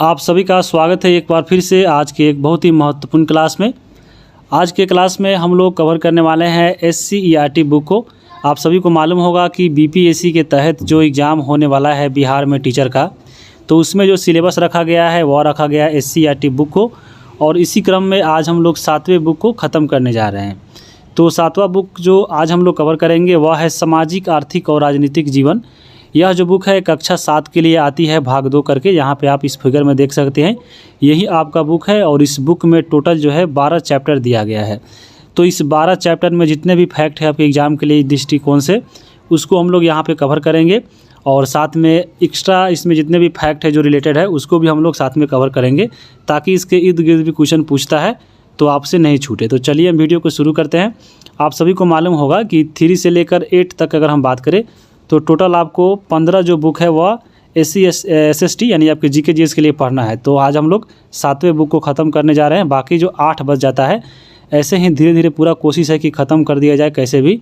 आप सभी का स्वागत है एक बार फिर से आज के एक बहुत ही महत्वपूर्ण क्लास में। आज के क्लास में हम लोग कवर करने वाले हैं SCERT बुक को। आप सभी को मालूम होगा कि BPSC के तहत जो एग्ज़ाम होने वाला है बिहार में टीचर का, तो उसमें जो सिलेबस रखा गया है वह रखा गया है SCERT बुक को। और इसी क्रम में आज हम लोग 7वें बुक को ख़त्म करने जा रहे हैं। तो 7वां बुक जो आज हम लोग कवर करेंगे वह है सामाजिक, आर्थिक और राजनीतिक जीवन। यह जो बुक है कक्षा 7 के लिए आती है भाग 2 करके। यहाँ पे आप इस फिगर में देख सकते हैं, यही आपका बुक है। और इस बुक में टोटल जो है 12 चैप्टर दिया गया है। तो इस 12 चैप्टर में जितने भी फैक्ट है आपके एग्ज़ाम के लिए दृष्टिकोण से, उसको हम लोग यहाँ पे कवर करेंगे। और साथ में एक्स्ट्रा इसमें जितने भी फैक्ट है जो रिलेटेड है उसको भी हम लोग साथ में कवर करेंगे, ताकि इसके इर्द गिर्द भी क्वेश्चन पूछता है तो आपसे नहीं छूटे। तो चलिए हम वीडियो को शुरू करते हैं। आप सभी को मालूम होगा कि 3 से लेकर 8 तक अगर हम बात करें तो टोटल आपको 15 जो बुक है वह SC SST यानी आपके GK GS के लिए पढ़ना है। तो आज हम लोग 7वें बुक को ख़त्म करने जा रहे हैं। बाकी जो 8 बज जाता है, ऐसे ही धीरे धीरे पूरा कोशिश है कि ख़त्म कर दिया जाए कैसे भी।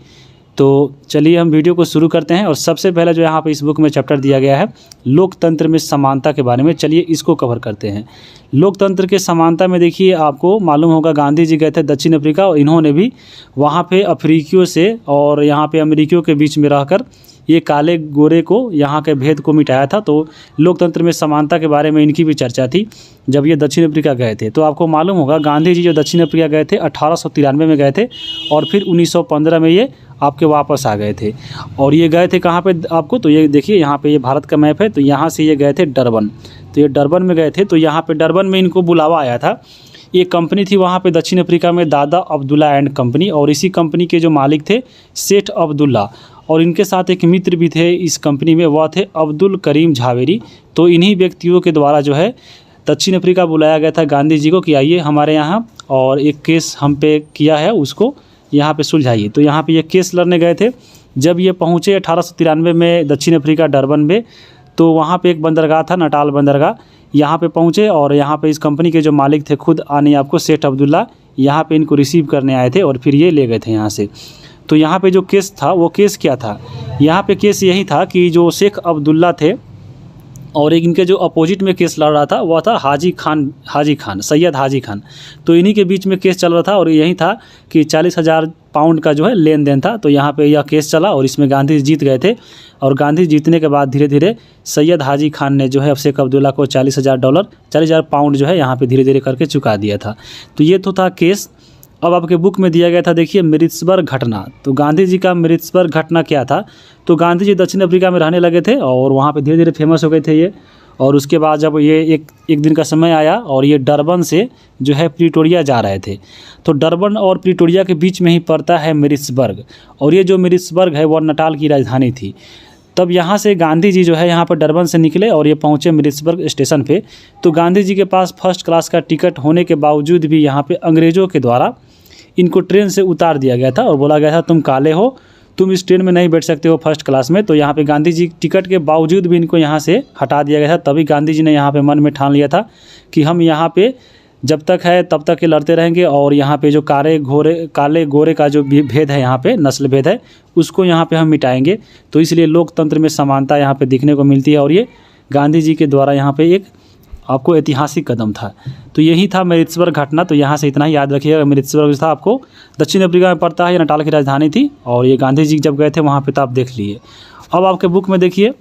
तो चलिए हम वीडियो को शुरू करते हैं। और सबसे पहले जो यहाँ पे इस बुक में चैप्टर दिया गया है लोकतंत्र में समानता के बारे में, चलिए इसको कवर करते हैं। लोकतंत्र के समानता में देखिए, आपको मालूम होगा गांधी जी गए थे दक्षिण अफ्रीका और इन्होंने भी वहाँ पे अफ्रीकियों से और यहाँ पे अमेरिकियों के बीच में रहकर ये काले गोरे को यहाँ के भेद को मिटाया था। तो लोकतंत्र में समानता के बारे में इनकी भी चर्चा थी जब ये दक्षिण अफ्रीका गए थे। तो आपको मालूम होगा गांधी जी जो दक्षिण अफ्रीका गए थे 1893 में गए थे और फिर 1915 में ये आपके वापस आ गए थे। और ये गए थे कहाँ पे आपको, तो ये देखिए यहाँ पे ये भारत का मैप है। तो यहाँ से ये गए थे डरबन। तो ये डरबन में गए थे। तो यहाँ पे डरबन में इनको बुलावा आया था। ये कंपनी थी वहाँ पे दक्षिण अफ्रीका में, दादा अब्दुल्ला एंड कंपनी। और इसी कंपनी के जो मालिक थे सेठ अब्दुल्ला, और इनके साथ एक मित्र भी थे इस कंपनी में, वह थे अब्दुल करीम झावेरी। तो इन्हीं व्यक्तियों के द्वारा जो है दक्षिण अफ्रीका बुलाया गया था गांधी जी को कि आइए हमारे यहाँ और एक केस हम पे किया है उसको यहाँ पे सुलझाइए। तो यहाँ पे ये केस लड़ने गए थे। जब ये पहुँचे 1893 में दक्षिण अफ्रीका डरबन में, तो वहाँ पे एक बंदरगाह था नटाल बंदरगाह, यहाँ पे पहुँचे। और यहाँ पे इस कंपनी के जो मालिक थे खुद आने आपको सेठ अब्दुल्ला, यहाँ पे इनको रिसीव करने आए थे और फिर ये ले गए थे यहाँ से। तो यहाँ पे जो केस था वो केस क्या था, यहाँ पे केस यही था कि जो शेख अब्दुल्ला थे और एक इनके जो अपोजिट में केस लड़ रहा था वह था हाजी खान सैयद हाजी खान। तो इन्हीं के बीच में केस चल रहा था और यही था कि 40,000 पाउंड का जो है लेन देन था। तो यहाँ पे यह केस चला और इसमें गांधी जीत गए थे। और गांधी जीतने के बाद धीरे धीरे सैयद हाजी खान ने जो है अब शेख अब्दुल्ला को $40,000 पाउंड जो है यहाँ पे धीरे धीरे करके चुका दिया था। तो ये तो था केस। अब आपके बुक में दिया गया था देखिए मृत्सबर्ग घटना। तो गांधी जी का मृत्सबर्ग घटना क्या था, तो गांधी जी दक्षिण अफ्रीका में रहने लगे थे और वहाँ पे धीरे धीरे फेमस हो गए थे ये। और उसके बाद जब ये एक दिन का समय आया और ये डरबन से जो है प्रिटोरिया जा रहे थे, तो डरबन और प्रिटोरिया के बीच में ही पड़ता है मृत्सबर्ग। और ये जो मृत्सबर्ग है वह नटाल की राजधानी थी। तब यहाँ से गांधी जी जो है यहाँ पर डरबन से निकले और ये पहुँचे मृत्सबर्ग स्टेशन पे। तो गांधी जी के पास फर्स्ट क्लास का टिकट होने के बावजूद भी यहाँ पे अंग्रेज़ों के द्वारा इनको ट्रेन से उतार दिया गया था और बोला गया था तुम काले हो, तुम इस ट्रेन में नहीं बैठ सकते हो फर्स्ट क्लास में। तो यहाँ पे गांधी जी टिकट के बावजूद भी इनको यहाँ से हटा दिया गया था। तभी गांधी जी ने यहाँ पे मन में ठान लिया था कि हम यहाँ पे जब तक है तब तक ये लड़ते रहेंगे और यहाँ पे जो काले गोरे का जो भेद है, यहाँ पे नस्ल भेद है, उसको यहाँ पे हम मिटाएंगे। तो इसलिए लोकतंत्र में समानता यहाँ पे दिखने को मिलती है और ये गांधी जी के द्वारा यहाँ पे एक आपको ऐतिहासिक कदम था। तो यही था मृत्सबर्ग घटना। तो यहाँ से इतना ही याद रखिएगा, मृत्सबर्ग था आपको दक्षिण अफ्रीका में पड़ता है, ये नटाल की राजधानी थी। और ये गांधी जी जब गए थे वहाँ पे तो आप देख लिए। अब आपके बुक में देखिए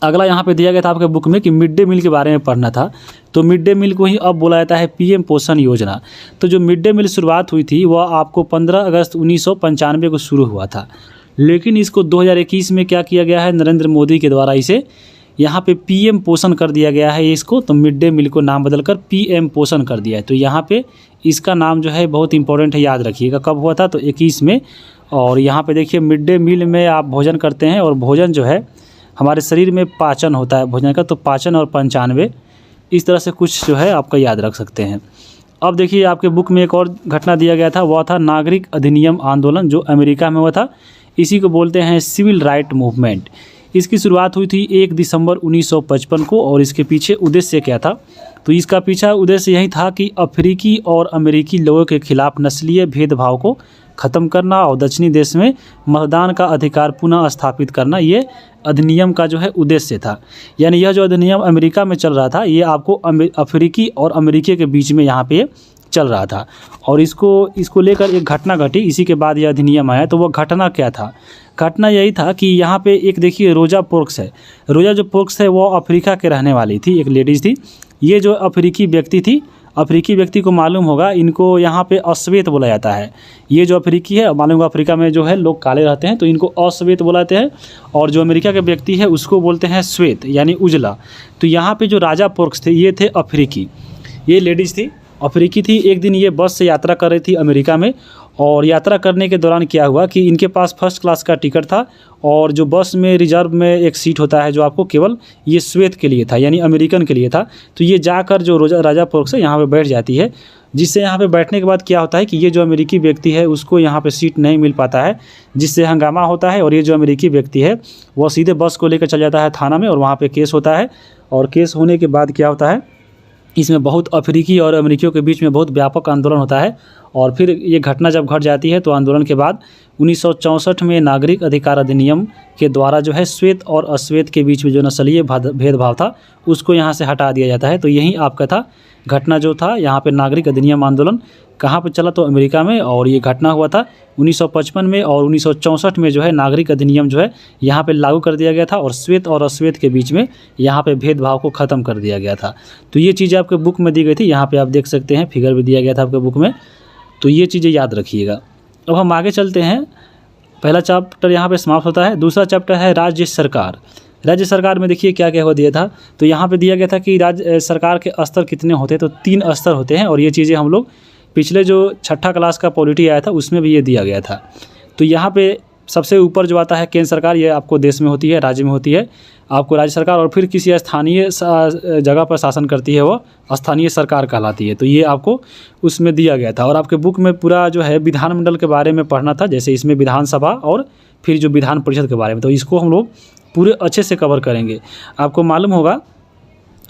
अगला यहाँ पे दिया गया था आपके बुक में कि मिड डे मील के बारे में पढ़ना था। तो मिड डे मील को ही अब बोला जाता है PM पोषण योजना। तो जो मिड डे मील शुरुआत हुई थी वह आपको 15 अगस्त 1995 को शुरू हुआ था, लेकिन इसको 2021 में क्या किया गया है, नरेंद्र मोदी के द्वारा इसे यहाँ पे PM पोषण कर दिया गया है इसको। तो मिड डे मील को नाम बदलकर PM पोषण कर दिया है। तो यहाँ पे इसका नाम जो है बहुत इंपॉर्टेंट है, याद रखिएगा कब हुआ था, तो 21 में। और यहाँ पे देखिए मिड डे मील में आप भोजन करते हैं और भोजन जो है हमारे शरीर में पाचन होता है भोजन का, तो पाचन और 95 इस तरह से कुछ जो है आपका याद रख सकते हैं। अब देखिए आपके बुक में एक और घटना दिया गया था, वह था नागरिक अधिनियम आंदोलन जो अमेरिका में हुआ था। इसी को बोलते हैं सिविल राइट मूवमेंट। इसकी शुरुआत हुई थी 1 दिसंबर 1955 को। और इसके पीछे उद्देश्य क्या था, तो इसका पीछा उद्देश्य यही था कि अफ्रीकी और अमेरिकी लोगों के खिलाफ नस्लीय भेदभाव को ख़त्म करना और दक्षिणी देश में मतदान का अधिकार पुनः स्थापित करना, ये अधिनियम का जो है उद्देश्य था। यानी यह जो अधिनियम अमेरिका में चल रहा था, ये आपको अफ्रीकी और अमेरिकी के बीच में यहाँ पे चल रहा था। और इसको लेकर एक घटना घटी, इसी के बाद यह अधिनियम आया। तो वो घटना क्या था? घटना यही था कि यहाँ पे एक देखिए रोजा पार्क्स है। रोजा जो पार्क्स है वो अफ्रीका के रहने वाली थी, एक लेडीज़ थी। ये जो अफ्रीकी व्यक्ति थी, अफ्रीकी व्यक्ति को मालूम होगा, इनको यहाँ पे अश्वेत बोला जाता है। ये जो अफ्रीकी है, मालूम होगा अफ्रीका में जो है लोग काले रहते हैं, तो इनको अश्वेत बोलाते हैं। और जो अमेरिका के व्यक्ति है उसको बोलते हैं श्वेत, यानी उजला। तो यहाँ पे जो राजा पार्क्स थे, ये थे अफ्रीकी। ये लेडीज़ थी, अफ्रीकी थी। एक दिन ये बस से यात्रा कर रही थी अमेरिका में, और यात्रा करने के दौरान क्या हुआ कि इनके पास फर्स्ट क्लास का टिकट था, और जो बस में रिजर्व में एक सीट होता है जो आपको केवल ये श्वेत के लिए था, यानी अमेरिकन के लिए था। तो ये जाकर जो राजा पार्क्स है यहाँ पे बैठ जाती है, जिससे यहाँ पे बैठने के बाद क्या होता है कि ये जो अमेरिकी व्यक्ति है उसको यहाँ पे सीट नहीं मिल पाता है, जिससे हंगामा होता है। और ये जो अमेरिकी व्यक्ति है वो सीधे बस को लेकर चल जाता है थाना में, और वहाँ पर केस होता है। और केस होने के बाद क्या होता है, इसमें बहुत अफ्रीकी और अमेरिकियों के बीच में बहुत व्यापक आंदोलन होता है। और फिर ये घटना जब घट जाती है तो आंदोलन के बाद 1964 में नागरिक अधिकार अधिनियम के द्वारा जो है श्वेत और अश्वेत के बीच में जो नस्लीय भेदभाव था उसको यहाँ से हटा दिया जाता है। तो यही आपका था घटना जो था यहाँ पे नागरिक अधिनियम आंदोलन कहाँ पे चला, तो अमेरिका में। और ये घटना हुआ था 1955 में, और 1964 में जो है नागरिक अधिनियम जो है यहाँ पे लागू कर दिया गया था, और श्वेत और अश्वेत के बीच में यहाँ पे भेदभाव को ख़त्म कर दिया गया था। तो ये चीज़ें आपके बुक में दी गई थी, यहाँ पे आप देख सकते हैं, फिगर भी दिया गया था आपके बुक में। तो ये चीज़ें याद रखिएगा। अब हम आगे चलते हैं। पहला चैप्टर यहाँ पे समाप्त होता है। दूसरा चैप्टर है राज्य सरकार। राज्य सरकार में देखिए क्या क्या हो दिया था। तो यहाँ पे दिया गया था कि राज्य सरकार के स्तर कितने होते हैं, तो 3 स्तर होते हैं। और ये चीज़ें हम लोग पिछले जो 6ठा क्लास का पॉलिटी आया था उसमें भी ये दिया गया था। तो यहाँ पे सबसे ऊपर जो आता है केंद्र सरकार, ये आपको देश में होती है, राज्य में होती है आपको राज्य सरकार। और फिर किसी स्थानीय जगह पर शासन करती है वो स्थानीय सरकार कहलाती है। तो ये आपको उसमें दिया गया था। और आपके बुक में पूरा जो है विधानमंडल के बारे में पढ़ना था, जैसे इसमें विधानसभा और फिर जो विधान परिषद के बारे में। तो इसको हम लोग पूरे अच्छे से कवर करेंगे। आपको मालूम होगा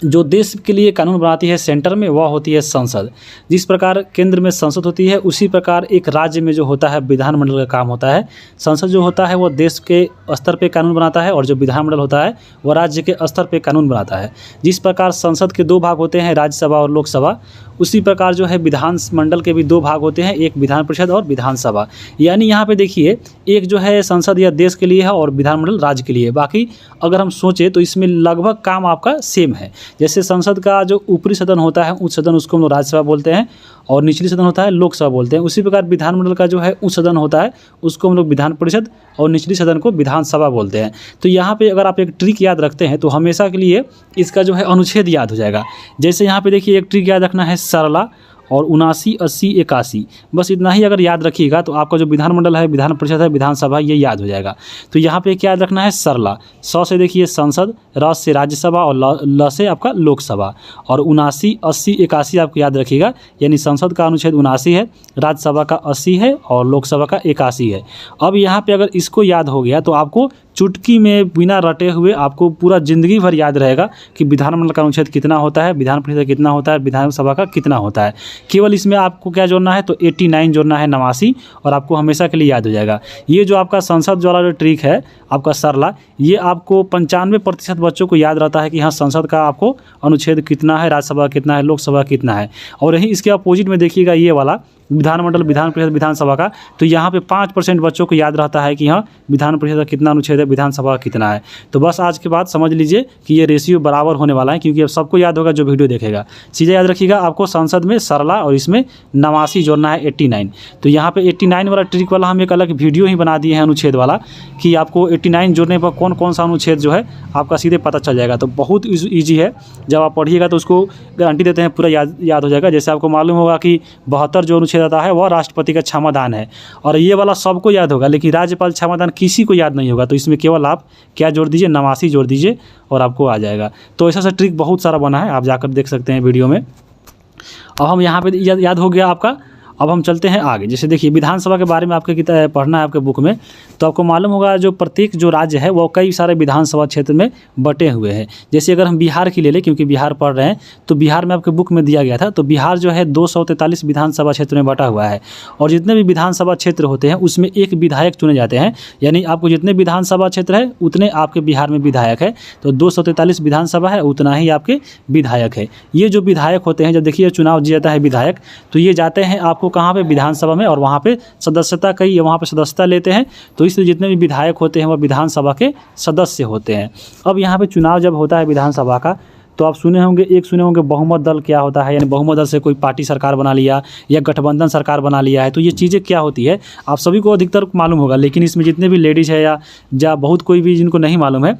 जो देश के लिए कानून बनाती है सेंटर में, वह होती है संसद। जिस प्रकार केंद्र में संसद होती है उसी प्रकार एक राज्य में जो होता है विधानमंडल का काम होता है। संसद जो होता है वो देश के स्तर पे कानून बनाता है, और जो विधानमंडल होता है वह राज्य के स्तर पे कानून बनाता है। जिस प्रकार संसद के 2 भाग होते हैं, राज्यसभा और लोकसभा, उसी प्रकार जो है विधानमंडल के भी 2 भाग होते हैं, एक विधान परिषद और विधानसभा। यानी यहाँ पे देखिए एक जो है संसद या देश के लिए है और विधानमंडल राज्य के लिए। बाकी अगर हम सोचें तो इसमें लगभग काम आपका सेम है। जैसे संसद का जो ऊपरी सदन होता है उच्च सदन, उसको हम लोग राज्यसभा बोलते हैं, और निचली सदन होता है लोकसभा बोलते हैं। उसी प्रकार विधानमंडल का जो है उच्च सदन होता है उसको हम लोग विधान परिषद, और निचली सदन को विधानसभा बोलते हैं। तो यहाँ पे अगर आप एक ट्रिक याद रखते हैं तो हमेशा के लिए इसका जो है अनुच्छेद याद हो जाएगा। जैसे यहाँ पे देखिए एक ट्रिक याद रखना है, सरला और 79, 80, 81, बस इतना ही अगर याद रखिएगा तो आपका जो विधानमंडल है, विधान परिषद है, विधानसभा, ये याद हो जाएगा। तो यहाँ पे क्या याद रखना है, सरला। 100 से देखिए संसद, र से राज्यसभा, और ल से आपका लोकसभा। और 79, 80, 81 आपको याद रखिएगा। यानी संसद का अनुच्छेद 79 है, राज्यसभा का 80 है, और लोकसभा का 81 है। अब यहाँ पे अगर इसको याद हो गया तो आपको चुटकी में बिना रटे हुए आपको पूरा ज़िंदगी भर याद रहेगा कि विधानमंडल का अनुच्छेद कितना होता है, विधान परिषद कितना होता है, विधानसभा का कितना होता है। केवल इसमें आपको क्या जोड़ना है, तो 89 जोड़ना है, 89, और आपको हमेशा के लिए याद हो जाएगा। ये जो आपका संसद वाला जो ट्रिक है आपका सरला, ये आपको 95% बच्चों को याद रहता है कि हाँ संसद का आपको अनुच्छेद कितना है, राज्यसभा कितना है, लोकसभा कितना है। और यही इसके अपोजिट में देखिएगा ये वाला विधानमंडल, विधान परिषद, विधानसभा का, तो यहाँ पे 5% बच्चों को याद रहता है कि हाँ विधान परिषद का कितना अनुच्छेद है, विधानसभा का कितना है। तो बस आज के बाद समझ लीजिए कि ये रेशियो बराबर होने वाला है, क्योंकि अब सबको याद होगा जो वीडियो देखेगा। चीज़ें याद रखिएगा, आपको संसद में सरला और इसमें 89 जोड़ना है, 89। तो यहाँ पे 89 वाला ट्रिक वाला हम एक अलग वीडियो ही बना दिए हैं अनुच्छेद वाला, कि आपको 89 जोड़ने पर कौन कौन सा अनुच्छेद जो है आपका सीधे पता चल जाएगा। तो बहुत ईजी है, जब आप पढ़िएगा तो उसको गारंटी देते हैं पूरा याद हो जाएगा। जैसे आपको मालूम होगा कि 72 जो अनुच्छेद आता है वह राष्ट्रपति का क्षमादान है, और ये वाला सबको याद होगा, लेकिन राज्यपाल क्षमादान किसी को याद नहीं होगा। तो इसमें केवल आप क्या जोड़ दीजिए, 89 जोड़ दीजिए और आपको आ जाएगा। तो ऐसा ट्रिक बहुत सारा बना है, आप जाकर देख सकते हैं वीडियो में। अब हम यहाँ पे याद हो गया आपका। अब हम चलते हैं आगे। जैसे देखिए विधानसभा के बारे में आपके पढ़ना है आपके बुक में, तो आपको मालूम होगा जो प्रत्येक जो राज्य है वो कई सारे विधानसभा क्षेत्र में बटे हुए हैं। जैसे अगर हम बिहार की ले लें, क्योंकि बिहार पढ़ रहे हैं, तो बिहार में आपके बुक में दिया गया था, तो बिहार जो है 243 विधानसभा क्षेत्र में बटा हुआ है। और जितने भी विधानसभा क्षेत्र होते हैं उसमें एक विधायक चुने जाते हैं, यानी आपको जितने विधानसभा क्षेत्र है उतने आपके बिहार में विधायक है। तो 243 विधानसभा है, उतना ही आपके विधायक है। ये जो विधायक होते हैं, जब देखिए चुनाव दिया जाता है विधायक, तो ये जाते हैं आपको कहाँ पे, विधानसभा में, और वहाँ पे सदस्यता कई वहाँ पे सदस्यता लेते हैं। तो इसलिए जितने भी विधायक होते हैं वह विधानसभा के सदस्य होते हैं। अब यहाँ पे चुनाव जब होता है विधानसभा का, तो आप सुने होंगे बहुमत दल क्या होता है, यानी बहुमत दल से कोई पार्टी सरकार बना लिया या गठबंधन सरकार बना लिया है। तो ये चीज़ें क्या होती है आप सभी को अधिकतर मालूम होगा, लेकिन इसमें जितने भी लेडीज़ है या बहुत कोई भी जिनको नहीं मालूम है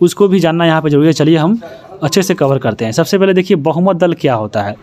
उसको भी जानना यहाँ पे जरूरी है। चलिए हम अच्छे से कवर करते हैं। सबसे पहले देखिए बहुमत दल क्या होता है।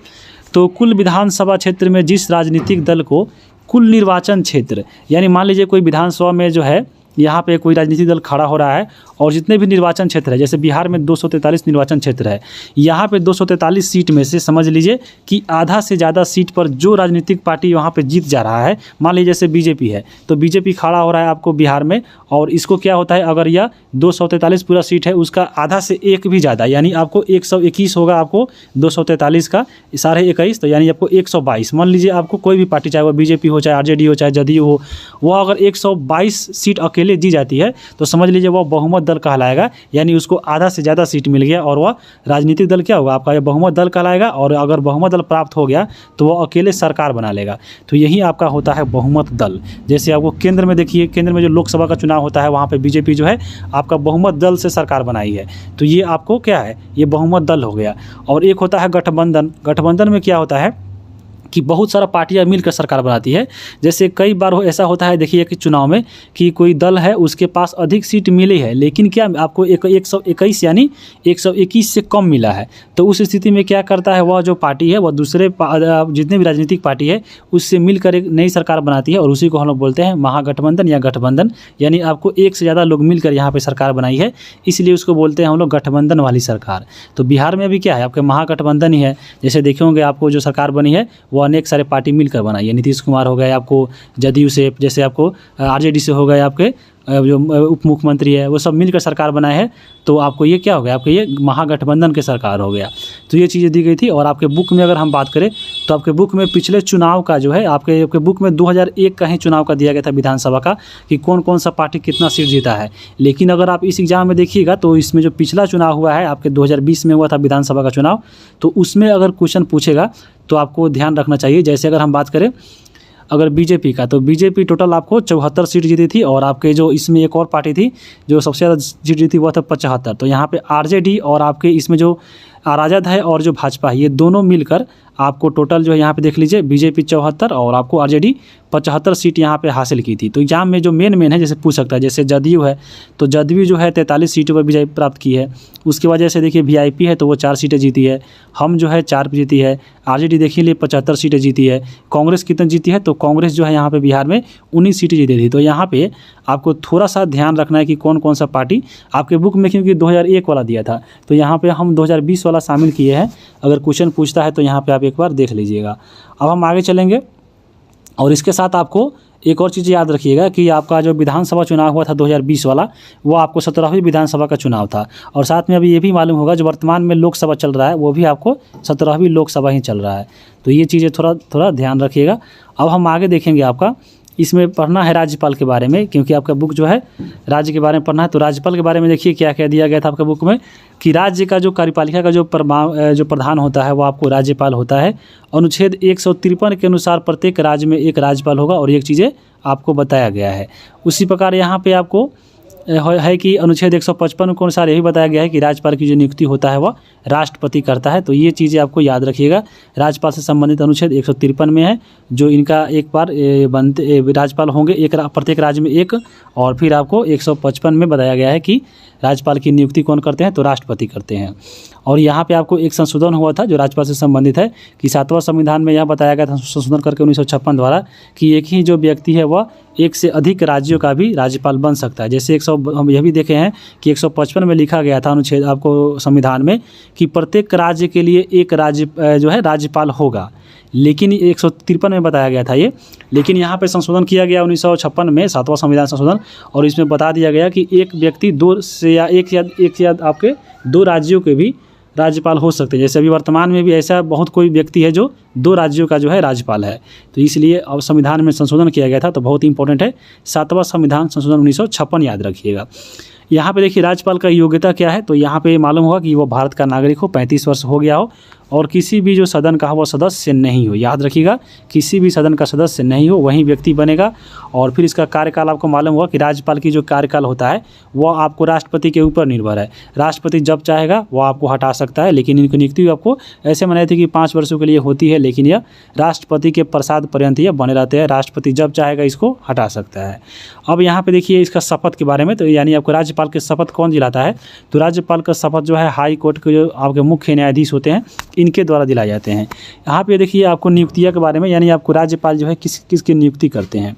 तो कुल विधानसभा क्षेत्र में जिस राजनीतिक दल को कुल निर्वाचन क्षेत्र, यानी मान लीजिए कोई विधानसभा में जो है यहाँ पे कोई राजनीतिक दल खड़ा हो रहा है और जितने भी निर्वाचन क्षेत्र है, जैसे बिहार में 243 निर्वाचन क्षेत्र है, यहाँ पे 243 सीट में से समझ लीजिए कि आधा से ज़्यादा सीट पर जो राजनीतिक पार्टी वहाँ पे जीत जा रहा है, मान लीजिए जैसे बीजेपी है, तो बीजेपी खड़ा हो रहा है आपको बिहार में, और इसको क्या होता है, अगर यह 243 पूरा सीट है उसका आधा से एक भी ज़्यादा, यानी आपको 121 होगा, आपको 243 का 21.5, तो यानी आपको 122, मान लीजिए आपको कोई भी पार्टी, चाहे वह बीजेपी हो, चाहे आरजेडी हो, चाहे जदयू हो, वह अगर 122 सीट अकेले जी जाती है तो समझ लीजिए वह बहुमत दल कहलाएगा, यानी उसको आधा से ज़्यादा सीट मिल गया और वह राजनीतिक दल क्या होगा, आपका यह बहुमत दल कहलाएगा। और अगर बहुमत दल प्राप्त हो गया तो वह अकेले सरकार बना लेगा। तो यही आपका होता है बहुमत दल। जैसे आपको केंद्र में देखिए, केंद्र में जो लोकसभा का चुनाव होता है वहाँ पे बीजेपी जो है आपका बहुमत दल से सरकार बनाई है, तो ये आपको क्या है, ये बहुमत दल हो गया। और एक होता है गठबंधन। गठबंधन में क्या होता है कि बहुत सारा पार्टियां मिलकर सरकार बनाती है। जैसे कई बार ऐसा होता है, देखिए कि चुनाव में कि कोई दल है उसके पास अधिक सीट मिली है, लेकिन क्या आपको 121 यानी 121 से कम मिला है। तो उस स्थिति में क्या करता है, वह जो पार्टी है वह दूसरे जितने भी राजनीतिक पार्टी है उससे मिलकर एक नई सरकार बनाती है, और उसी को हम लोग बोलते हैं महागठबंधन या गठबंधन। यानी आपको एक से ज़्यादा लोग मिलकर यहाँ पर सरकार बनाई है, इसलिए उसको बोलते हैं हम लोग गठबंधन वाली सरकार। तो बिहार में भी क्या है, आपके महागठबंधन ही है। जैसे देखे होंगे आपको जो सरकार बनी है वो अनेक सारे पार्टी मिलकर बनाई है। नीतीश कुमार हो गए आपको जदयू से, जैसे आपको आरजेडी से हो गए आपके जो उप मुख्यमंत्री है, वो सब मिलकर सरकार बनाए हैं। तो आपको ये क्या हो गया, आपको ये महागठबंधन की सरकार हो गया। तो ये चीज़ें दी गई थी। और आपके बुक में अगर हम बात करें तो आपके बुक में पिछले चुनाव का जो है, आपके बुक में 2001 का ही चुनाव का दिया गया था विधानसभा का, कि कौन कौन सा पार्टी कितना सीट जीता है। लेकिन अगर आप इस एग्जाम में देखिएगा तो इसमें जो पिछला चुनाव हुआ है आपके 2020 में हुआ था विधानसभा का चुनाव, तो उसमें अगर क्वेश्चन पूछेगा तो आपको ध्यान रखना चाहिए। जैसे अगर हम बात करें अगर बीजेपी का, तो बीजेपी टोटल आपको 74 सीट जीती थी, और आपके जो इसमें एक और पार्टी थी जो सबसे ज़्यादा सीट जीती वह था 75। तो यहाँ पे आरजेडी और आपके इसमें जो राजद है और जो भाजपा है, ये दोनों मिलकर आपको टोटल जो है यहाँ पे देख लीजिए बीजेपी 74 और आपको आरजेडी 75 सीट यहाँ पे हासिल की थी। तो एग्जाम में जो मेन है, जैसे पूछ सकता है, जैसे जदयू है तो जदयू जो है 43 सीटों पर विजय प्राप्त की है। उसके वजह से देखिए वीआईपी है तो वो 4 सीटें जीती है, हम जो है 4 जीती है, आरजेडी देखिए लिए 75 सीटें जीती है। कांग्रेस कितनी जीती है, तो कांग्रेस जो है यहाँ पे बिहार में 19 सीटें जीती थी। तो यहाँ पे आपको थोड़ा सा ध्यान रखना है कि कौन कौन सा पार्टी आपके बुक में, क्योंकि 2001 वाला दिया था तो यहाँ पे हम 2020 वाला शामिल किए हैं। अगर क्वेश्चन पूछता है तो यहाँ पे आप एक बार देख लीजिएगा। अब हम आगे चलेंगे, और इसके साथ आपको एक और चीज़ याद रखिएगा कि आपका जो विधानसभा चुनाव हुआ था 2020 वाला, वो आपको 17वीं विधानसभा का चुनाव था। और साथ में अभी ये भी मालूम होगा जो वर्तमान में लोकसभा चल रहा है वो भी आपको 17वीं लोकसभा ही चल रहा है। तो ये चीज़ें थोड़ा ध्यान रखिएगा। अब हम आगे देखेंगे, आपका इसमें पढ़ना है राज्यपाल के बारे में, क्योंकि आपका बुक जो है राज्य के बारे में पढ़ना है। तो राज्यपाल के बारे में देखिए क्या क्या दिया गया था आपके बुक में, कि राज्य का जो कार्यपालिका का जो प्रधान होता है वो आपको राज्यपाल होता है। अनुच्छेद 153 के अनुसार प्रत्येक राज्य में एक राज्यपाल होगा, और एक चीज़ें आपको बताया गया है। उसी प्रकार यहाँ पे आपको है कि अनुच्छेद 155 के अनुसार यही बताया गया है कि राज्यपाल की जो नियुक्ति होता है वह राष्ट्रपति करता है। तो ये चीज़ें आपको याद रखिएगा। राज्यपाल से संबंधित अनुच्छेद 153 में है, जो इनका एक बार बनते राज्यपाल होंगे एक प्रत्येक राज्य में एक, और फिर आपको 155 में बताया गया है कि राज्यपाल की नियुक्ति कौन करते हैं, तो राष्ट्रपति करते हैं। और यहाँ पे आपको एक संशोधन हुआ था जो राज्यपाल से संबंधित है कि 7वां संविधान में यह बताया गया था संशोधन करके 1956 द्वारा कि एक ही जो व्यक्ति है वह एक से अधिक राज्यों का भी राज्यपाल बन सकता है। जैसे हम यह भी देखे हैं कि 155 में लिखा गया था अनुच्छेद आपको संविधान में कि प्रत्येक राज्य के लिए एक राज्य जो है राज्यपाल होगा, लेकिन 153 में बताया गया था ये, लेकिन यहाँ पे संशोधन किया गया 1956 में 7वां संविधान संशोधन, और इसमें बता दिया गया कि एक व्यक्ति दो से या एक या आपके दो राज्यों के भी राज्यपाल हो सकते हैं। जैसे अभी वर्तमान में भी ऐसा बहुत कोई व्यक्ति है जो 2 राज्यों का जो है राज्यपाल है। तो इसलिए अब संविधान में संशोधन किया गया था, तो बहुत इंपॉर्टेंट है 7वां संविधान संशोधन 1956 याद रखिएगा। यहाँ पे देखिए राज्यपाल का योग्यता क्या है, तो यहाँ पे मालूम होगा कि वो भारत का नागरिक हो, 35 वर्ष हो गया हो और किसी भी जो सदन का वो सदस्य नहीं हो। याद रखिएगा, किसी भी सदन का सदस्य नहीं हो वही व्यक्ति बनेगा। और फिर इसका कार्यकाल आपको मालूम होगा कि राज्यपाल की जो कार्यकाल होता है वह आपको राष्ट्रपति के ऊपर निर्भर है। राष्ट्रपति जब चाहेगा वो आपको हटा सकता है, लेकिन इनकी नियुक्ति आपको ऐसे मनाई थी कि 5 वर्षों के लिए होती है, लेकिन यह राष्ट्रपति के प्रसाद पर्यंत यह बने रहते हैं। राष्ट्रपति जब चाहेगा इसको हटा सकता है। अब यहाँ पे देखिए इसका शपथ के बारे में, तो यानी आपको राज्यपाल के शपथ कौन दिलाता है, तो राज्यपाल का शपथ जो है हाई कोर्ट के जो आपके मुख्य न्यायाधीश होते हैं इनके द्वारा दिलाए जाते हैं। यहाँ पे देखिए आपको नियुक्तियाँ के बारे में, यानी आपको राज्यपाल जो है किसकी नियुक्ति करते हैं,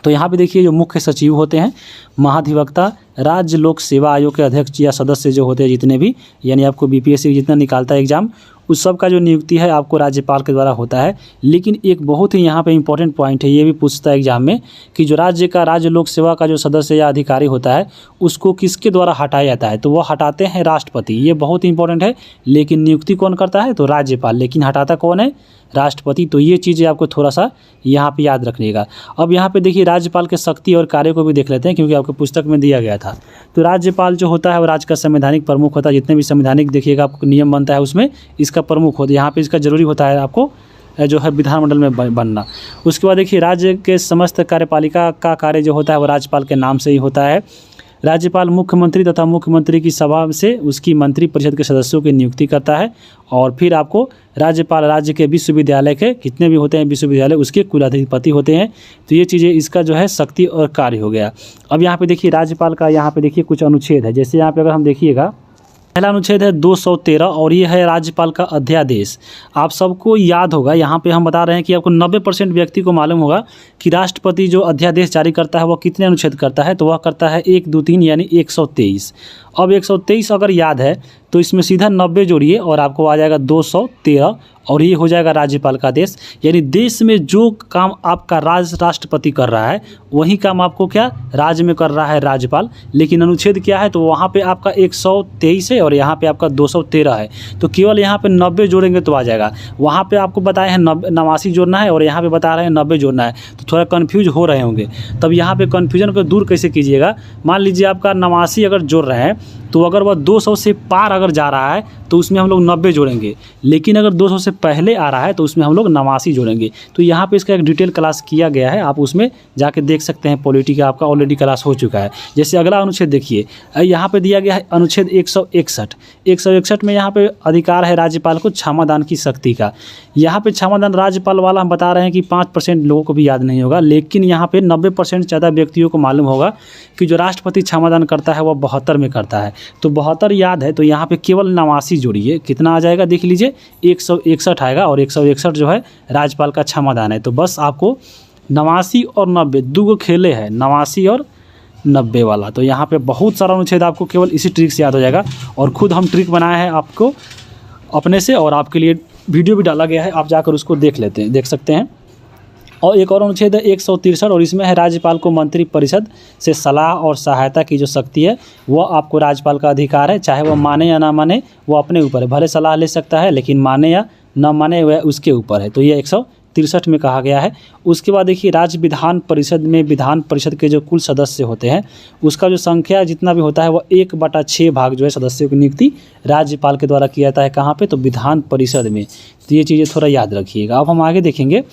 तो यहाँ पे देखिए जो मुख्य सचिव होते हैं, महाधिवक्ता, राज्य लोक सेवा आयोग के अध्यक्ष या सदस्य जो होते हैं जितने भी, यानी आपको बीपीएससी जितना निकालता है एग्जाम, उस सब का जो नियुक्ति है आपको राज्यपाल के द्वारा होता है। लेकिन एक बहुत ही यहाँ पे इंपॉर्टेंट पॉइंट है, ये भी पूछता है एग्जाम में कि जो राज्य लोक सेवा का जो सदस्य या अधिकारी होता है उसको किसके द्वारा हटाया जाता है, तो वो हटाते हैं राष्ट्रपति। ये बहुत इंपॉर्टेंट है, लेकिन नियुक्ति कौन करता है, तो राज्यपाल, लेकिन हटाता कौन है, राष्ट्रपति। तो ये चीज़ें आपको थोड़ा सा यहाँ पे याद रखिएगा। अब यहाँ पे देखिए राज्यपाल के शक्ति और कार्य को भी देख लेते हैं, क्योंकि आपको पुस्तक में दिया गया था। तो राज्यपाल जो होता है वो राज्य का संवैधानिक प्रमुख होता है। जितने भी संवैधानिक देखिएगा आपको नियम बनता है उसमें इसका प्रमुख होता है। यहाँ पे इसका जरूरी होता है आपको जो है विधानमंडल में बनना। उसके बाद देखिए राज्य के समस्त कार्यपालिका का कार्य जो होता है वो राज्यपाल के नाम से ही होता है। राज्यपाल मुख्यमंत्री तथा मुख्यमंत्री की सभा से उसकी मंत्री परिषद के सदस्यों की नियुक्ति करता है। और फिर आपको राज्यपाल राज्य के विश्वविद्यालय के कितने भी होते हैं विश्वविद्यालय उसके कुलाधिपति होते हैं। तो ये चीज़ें इसका जो है शक्ति और कार्य हो गया। अब यहाँ पे देखिए राज्यपाल का यहाँ पे देखिए कुछ अनुच्छेद है। जैसे यहाँ पे अगर हम देखिएगा, पहला अनुच्छेद है 213 और ये है राज्यपाल का अध्यादेश। आप सबको याद होगा, यहाँ पे हम बता रहे हैं कि आपको 90% व्यक्ति को मालूम होगा कि राष्ट्रपति जो अध्यादेश जारी करता है वह कितने अनुच्छेद करता है, तो वह करता है 1, 2, 3 यानी 123। अब 123 अगर याद है तो इसमें सीधा 90 जोड़िए और आपको आ जाएगा 213 और ये हो जाएगा राज्यपाल का आदेश। यानी देश में जो काम आपका राष्ट्रपति कर रहा है वही काम आपको क्या राज्य में कर रहा है राज्यपाल। लेकिन अनुच्छेद क्या है, तो वहाँ पे आपका 123 है और यहाँ पे आपका 213 है, तो केवल यहाँ पे 90 जोड़ेंगे तो आ जाएगा। वहाँ पे आपको बताए हैं 89 जोड़ना है और यहाँ पे बता रहे हैं 90 जोड़ना है, तो थोड़ा कन्फ्यूज हो रहे होंगे। तब यहाँ पे कन्फ्यूजन को दूर कैसे कीजिएगा, मान लीजिए आपका 89 अगर जोड़ रहे हैं तो अगर वह 200 से पार अगर जा रहा है तो उसमें हम लोग 90 जोड़ेंगे, लेकिन अगर 200 से पहले आ रहा है तो उसमें हम लोग 89 जोड़ेंगे। तो यहाँ पे इसका एक डिटेल क्लास किया गया है, आप उसमें जाके देख सकते हैं। पॉलिटी का आपका ऑलरेडी क्लास हो चुका है। जैसे अगला अनुच्छेद देखिए, यहाँ पे दिया गया है अनुच्छेद 161 में यहाँ पे अधिकार है राज्यपाल को क्षमादान की शक्ति का। यहाँ पे क्षमादान राज्यपाल वाला हम बता रहे हैं कि 5% लोगों को भी याद नहीं होगा, लेकिन यहाँ पे 90% ज़्यादा व्यक्तियों को मालूम होगा कि जो राष्ट्रपति क्षमादान करता है वह 72 में करता है। तो 72 याद है, तो यहाँ पे केवल 89 जोड़िए, कितना आ जाएगा देख लीजिए 161 आएगा और 161 जो है राज्यपाल का क्षमादान है। तो बस आपको 89 और 90 दो खेले हैं, 89 और 90 वाला। तो यहाँ पे बहुत सारा अनुच्छेद आपको केवल इसी ट्रिक से याद हो जाएगा। और खुद हम ट्रिक बनाए हैं आपको अपने से, और आपके लिए वीडियो भी डाला गया है, आप जाकर उसको देख सकते हैं। और एक और अनुच्छेद है 163 और इसमें है राज्यपाल को मंत्री परिषद से सलाह और सहायता की जो शक्ति है वह आपको राज्यपाल का अधिकार है। चाहे वह माने या ना माने वो अपने ऊपर है, भले सलाह ले सकता है लेकिन माने या ना माने वह उसके ऊपर है। तो ये 163 में कहा गया है। उसके बाद देखिए राज्य विधान परिषद में विधान परिषद के जो कुल सदस्य होते हैं उसका जो संख्या जितना भी होता है वह 1/6 भाग जो है सदस्यों की नियुक्ति राज्यपाल के द्वारा किया जाता है। कहाँ पे, तो विधान परिषद में। तो ये चीज़ें थोड़ा याद रखिएगा। अब हम आगे देखेंगे।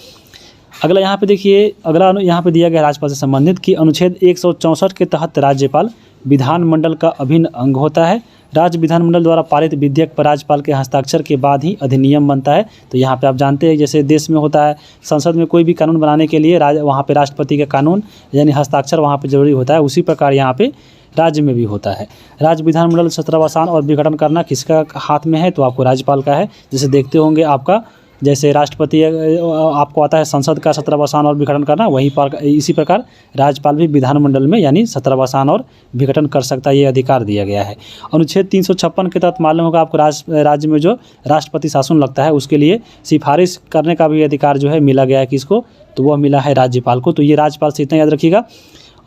अगला यहाँ पे देखिए, अगला यहाँ पे दिया गया राज्यपाल से संबंधित कि अनुच्छेद 164 के तहत राज्यपाल विधानमंडल का अभिन्न अंग होता है। राज्य विधानमंडल द्वारा पारित विधेयक पर राज्यपाल के हस्ताक्षर के बाद ही अधिनियम बनता है। तो यहाँ पे आप जानते हैं जैसे देश में होता है संसद में कोई भी कानून बनाने के लिए वहाँ पे राष्ट्रपति का कानून यानी हस्ताक्षर वहाँ पे जरूरी होता है। उसी प्रकार यहाँ पे राज्य में भी होता है। राज्य विधानमंडल छत्रावसान और विघटन करना किसका हाथ में है? तो आपको राज्यपाल का है। जैसे देखते होंगे आपका जैसे राष्ट्रपति आपको आता है संसद का छत्रावसान और विघटन करना, वहीं पर इसी प्रकार राज्यपाल भी विधानमंडल में यानी छत्रावसान और विघटन कर सकता है, ये अधिकार दिया गया है। अनुच्छेद 356 के तहत मालूम होगा आपको राज्य में जो राष्ट्रपति शासन लगता है उसके लिए सिफारिश करने का भी अधिकार जो है मिला गया है किसको? तो वह मिला है राज्यपाल को। तो ये राज्यपाल से इतना याद रखिएगा।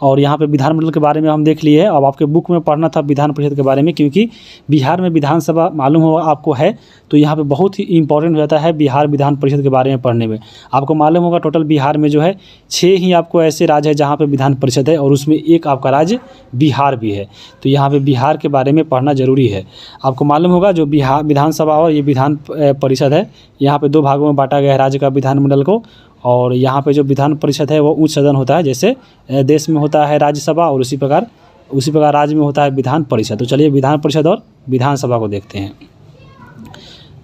और यहाँ पे विधानमंडल के बारे में हम देख लिए हैं। अब आपके बुक में पढ़ना था विधान परिषद के बारे में, क्योंकि बिहार में विधानसभा मालूम होगा आपको है, तो यहाँ पे बहुत ही इंपॉर्टेंट हो जाता है बिहार विधान परिषद के बारे में पढ़ने में। आपको मालूम होगा टोटल बिहार में जो है 6 ही आपको ऐसे राज्य है जहाँ पे विधान परिषद है, और उसमें एक आपका राज्य बिहार भी है। तो यहाँ पे बिहार के बारे में पढ़ना जरूरी है। आपको मालूम होगा जो बिहार विधानसभा और ये विधान परिषद है, यहाँ पे 2 भागों में बांटा गया है राज्य का विधानमंडल को। और यहाँ पे जो विधान परिषद है वो उच्च सदन होता है, जैसे देश में होता है राज्यसभा, और उसी प्रकार राज्य में होता है विधान परिषद। तो चलिए विधान परिषद और विधानसभा को देखते हैं।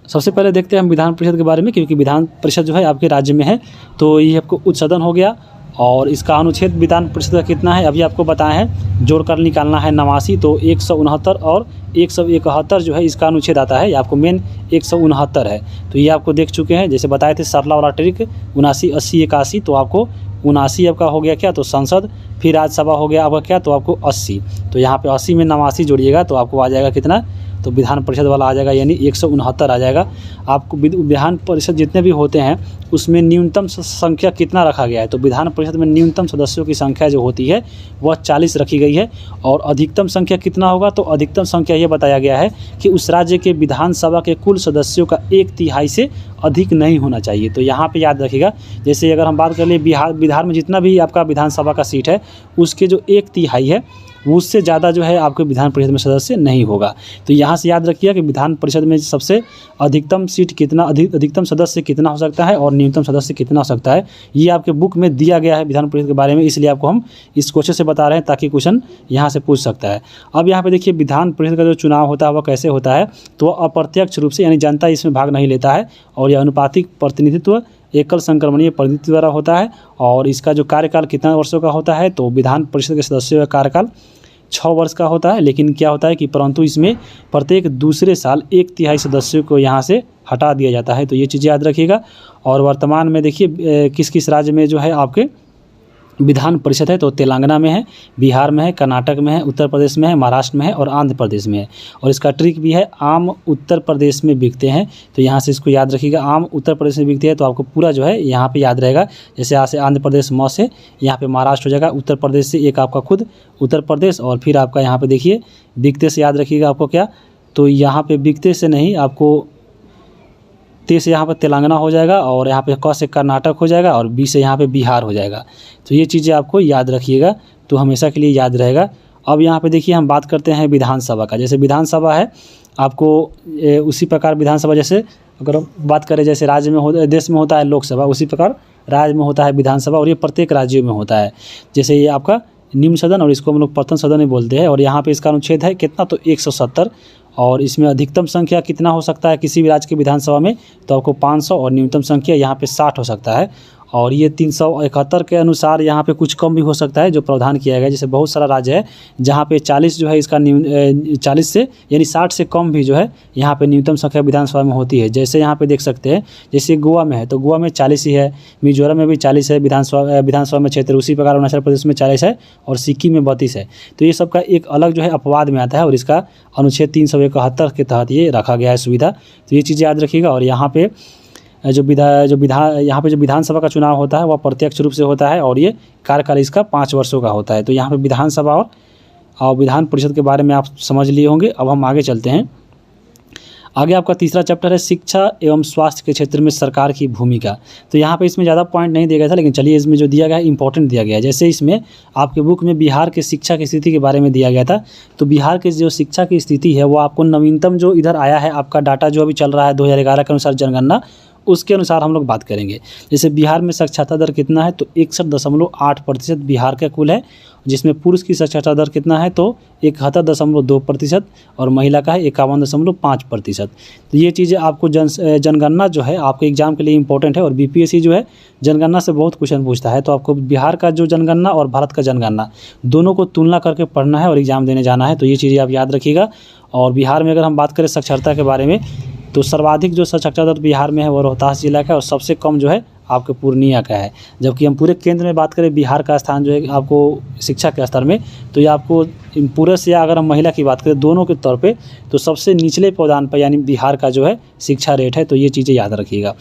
सबसे पहले देखते हैं हम विधान परिषद के बारे में, क्योंकि विधान परिषद जो है आपके राज्य में है, तो ये आपको उच्च सदन हो गया। और इसका अनुच्छेद विधान परिषद का कितना है अभी आपको बताया है, जोड़कर निकालना है 89, तो 169 और 171 जो है इसका अनुच्छेद आता है। ये आपको मेन 169 है, तो ये आपको देख चुके हैं। जैसे बताए थे सरला वाला ट्रिक 79, 80, 81, तो आपको 79 आपका हो गया क्या? तो संसद। फिर राज्यसभा हो गया आपका क्या? तो आपको 80। तो यहाँ पे 80 में 89 जोड़िएगा तो आपको आ जाएगा कितना? तो विधान परिषद वाला आ जाएगा, यानी 169 आ जाएगा। आपको विधान परिषद जितने भी होते हैं उसमें न्यूनतम संख्या कितना रखा गया है? तो विधान परिषद में न्यूनतम सदस्यों की संख्या जो होती है वह 40 रखी गई है। और अधिकतम संख्या कितना होगा? तो अधिकतम संख्या ये बताया गया है कि उस राज्य के विधानसभा के कुल सदस्यों का 1/3 से अधिक नहीं होना चाहिए। तो यहाँ पे याद रखिएगा, जैसे अगर हम बात कर ले बिहार में जितना भी आपका विधानसभा का सीट है उसके जो 1/3 है उससे ज़्यादा जो है आपके विधान परिषद में सदस्य नहीं होगा। तो यहाँ से याद रखिए कि विधान परिषद में सबसे अधिकतम सीट कितना, अधिकतम सदस्य कितना हो सकता है और न्यूनतम सदस्य कितना हो सकता है, ये आपके बुक में दिया गया है विधान परिषद के बारे में। इसलिए आपको हम इस क्वेश्चन से बता रहे हैं ताकि क्वेश्चन यहाँ से पूछ सकता है। अब यहाँ पे देखिए विधान परिषद का जो चुनाव होता है वह कैसे होता है? तो अप्रत्यक्ष रूप से, यानी जनता इसमें भाग नहीं लेता है, और यह अनुपातिक प्रतिनिधित्व एकल संक्रमणीय प्रतिनिधित्व द्वारा होता है। और इसका जो कार्यकाल कितना वर्षों का होता है? तो विधान परिषद के सदस्यों का कार्यकाल 6 वर्ष का होता है। लेकिन क्या होता है कि परंतु इसमें प्रत्येक दूसरे साल 1/3 सदस्यों को यहाँ से हटा दिया जाता है। तो ये चीज़ याद रखिएगा। और वर्तमान में देखिए किस किस राज्य में जो है आपके विधान परिषद है? तो तेलंगाना में है, बिहार में है, कर्नाटक में है, उत्तर प्रदेश में है, महाराष्ट्र में है और आंध्र प्रदेश में है। और इसका ट्रिक भी है, आम उत्तर प्रदेश में बिकते हैं। तो यहाँ से इसको याद रखिएगा, आम उत्तर प्रदेश में बिकते हैं। तो आपको पूरा जो है यहाँ पे याद रहेगा। जैसे यहाँ से आंध्र प्रदेश म से, यहाँ पे महाराष्ट्र हो जाएगा, उत्तर प्रदेश से एक आपका खुद उत्तर प्रदेश, और फिर आपका यहाँ पे देखिए बिकते से याद रखिएगा आपको क्या? तो यहाँ पे बिकते से नहीं, आपको ते से यहाँ पर तेलंगाना हो जाएगा, और यहाँ पे क से कर्नाटक हो जाएगा, और बी से यहाँ पे बिहार हो जाएगा। तो ये चीज़ें आपको याद रखिएगा, तो हमेशा के लिए याद रहेगा। अब यहाँ पे देखिए हम बात करते हैं विधानसभा का। जैसे विधानसभा है आपको उसी प्रकार विधानसभा, जैसे अगर हम बात करें जैसे राज्य में देश में होता है लोकसभा, उसी प्रकार राज्य में होता है विधानसभा, और ये प्रत्येक राज्यों में होता है। जैसे ये आपका निम्न सदन, और इसको हम लोग प्रथम सदन में बोलते हैं। और यहाँ पे इसका अनुच्छेद है कितना? तो 170। और इसमें अधिकतम संख्या कितना हो सकता है किसी भी राज्य की विधानसभा में? तो आपको 500, और न्यूनतम संख्या यहाँ पे 60 हो सकता है। और ये 371 के अनुसार यहाँ पे कुछ कम भी हो सकता है जो प्रावधान किया गया है। जैसे बहुत सारा राज्य है जहाँ पे 40 जो है इसका 40 से यानी 60 से कम भी जो है यहाँ पे न्यूनतम संख्या विधानसभा में होती है। जैसे यहाँ पे देख सकते हैं, जैसे गोवा में है तो गोवा में 40 ही है, मिजोरम में भी 40 है विधानसभा में क्षेत्र, उसी प्रकार अरुणाचल प्रदेश में 40 है, और सिक्किम में 32 है। तो ये सब का एक अलग जो है अपवाद में आता है, और इसका अनुच्छेद 371 के तहत ये रखा गया है सुविधा। तो ये चीज़ याद रखिएगा। और यहाँ पे जो विधानसभा का चुनाव होता है वह प्रत्यक्ष रूप से होता है, और ये कार्यकाल इसका 5 वर्षों का होता है। तो यहाँ पे विधानसभा और विधान परिषद के बारे में आप समझ लिए होंगे। अब हम आगे चलते हैं। आगे आपका तीसरा चैप्टर है शिक्षा एवं स्वास्थ्य के क्षेत्र में सरकार की भूमिका। तो यहाँ पे इसमें ज़्यादा पॉइंट नहीं दिया गया था, लेकिन चलिए इसमें जो दिया गया है इंपॉर्टेंट दिया गया है। जैसे इसमें आपके बुक में बिहार के शिक्षा की स्थिति के बारे में दिया गया था। तो बिहार की जो शिक्षा की स्थिति है वो आपको नवीनतम जो इधर आया है आपका डाटा जो अभी चल रहा है 2011 के अनुसार जनगणना, उसके अनुसार हम लोग बात करेंगे। जैसे बिहार में साक्षरता दर कितना है, तो 61.8% बिहार का कुल है, जिसमें पुरुष की साक्षरता दर कितना है, तो 71.2% और महिला का है 51.5%। तो ये चीज़ें आपको जनगणना जो है आपके एग्जाम के लिए इंपॉर्टेंट है, और बीपीएससी जो है जनगणना से बहुत क्वेश्चन पूछता है। तो आपको बिहार का जो जनगणना और भारत का जनगणना दोनों को तुलना करके पढ़ना है और एग्ज़ाम देने जाना है। तो ये चीज़ें आप याद रखिएगा। और बिहार में अगर हम बात करें साक्षरता के बारे में, तो सर्वाधिक जो साक्षरता दर बिहार में है वो रोहतास जिला का है, और सबसे कम जो है आपके पूर्णिया का है। जबकि हम पूरे केंद्र में बात करें बिहार का स्थान जो है आपको शिक्षा के स्तर में, तो ये आपको पुरुष या अगर हम महिला की बात करें दोनों के तौर पे, तो सबसे निचले पावदान पर यानी बिहार का जो है शिक्षा रेट है। तो ये चीज़ें याद रखिएगा।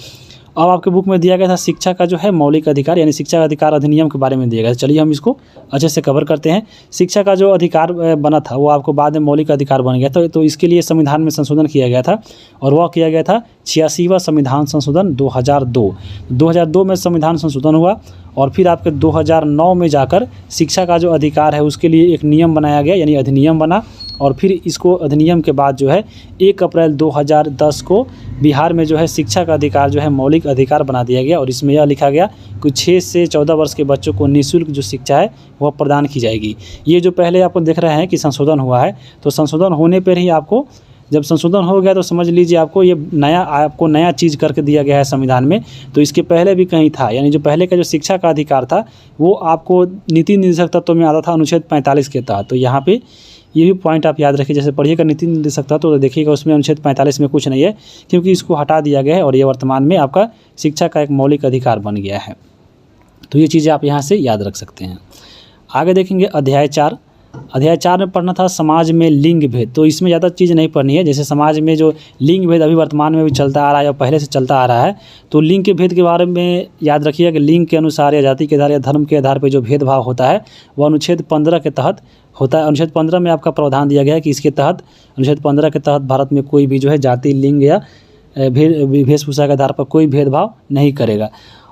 अब आपके बुक में दिया गया था शिक्षा का जो है मौलिक अधिकार यानी शिक्षा अधिकार अधिनियम के बारे में दिया गया था। चलिए हम इसको अच्छे से कवर करते हैं। शिक्षा का जो अधिकार बना था वो आपको बाद में मौलिक अधिकार बन गया था। तो इसके लिए संविधान में संशोधन किया गया था, और वह किया गया था 86वां संविधान संशोधन 2002 में संविधान संशोधन हुआ, और फिर आपके 2009 में जाकर शिक्षा का जो अधिकार है उसके लिए एक नियम बनाया गया यानी अधिनियम बना। और फिर इसको अधिनियम के बाद जो है 1 अप्रैल 2010 को बिहार में जो है शिक्षा का अधिकार जो है मौलिक अधिकार बना दिया गया, और इसमें यह लिखा गया कि 6 से 14 वर्ष के बच्चों को निःशुल्क जो शिक्षा है वह प्रदान की जाएगी। ये जो पहले आपको देख रहे हैं कि संशोधन हुआ है, तो संशोधन होने पर ही आपको, जब संशोधन हो गया तो समझ लीजिए आपको ये नया चीज़ करके दिया गया है संविधान में। तो इसके पहले भी कहीं था, यानी जो पहले का जो शिक्षा का अधिकार था वो आपको नीति निर्देशक तत्व में आता था अनुच्छेद 45 के तहत। तो यहाँ पे ये भी पॉइंट आप याद रखिए। जैसे पढ़िएगा नीति निर्देशक तत्व तो देखिएगा उसमें अनुच्छेद 45 में कुछ नहीं है, क्योंकि इसको हटा दिया गया है और ये वर्तमान में आपका शिक्षा का एक मौलिक अधिकार बन गया है। तो ये चीज़ें आप यहाँ से याद रख सकते हैं। आगे देखेंगे अध्याय 4 में पढ़ना था समाज में लिंग भेद। तो इसमें ज़्यादा चीज़ नहीं पढ़नी है। जैसे समाज में जो लिंग भेद अभी वर्तमान में भी चलता आ रहा है या पहले से चलता आ रहा है, तो लिंग के भेद के बारे में याद रखिए कि लिंग के अनुसार या जाति के आधार या धर्म के आधार पर जो भेदभाव होता है वो अनुच्छेद 15 के तहत होता है। अनुच्छेद 15 में आपका प्रावधान दिया गया है कि इसके तहत, अनुच्छेद 15 के तहत भारत में कोई भी जो है जाति, लिंग या वेशभूषा के आधार पर कोई भेदभाव नहीं करेगा।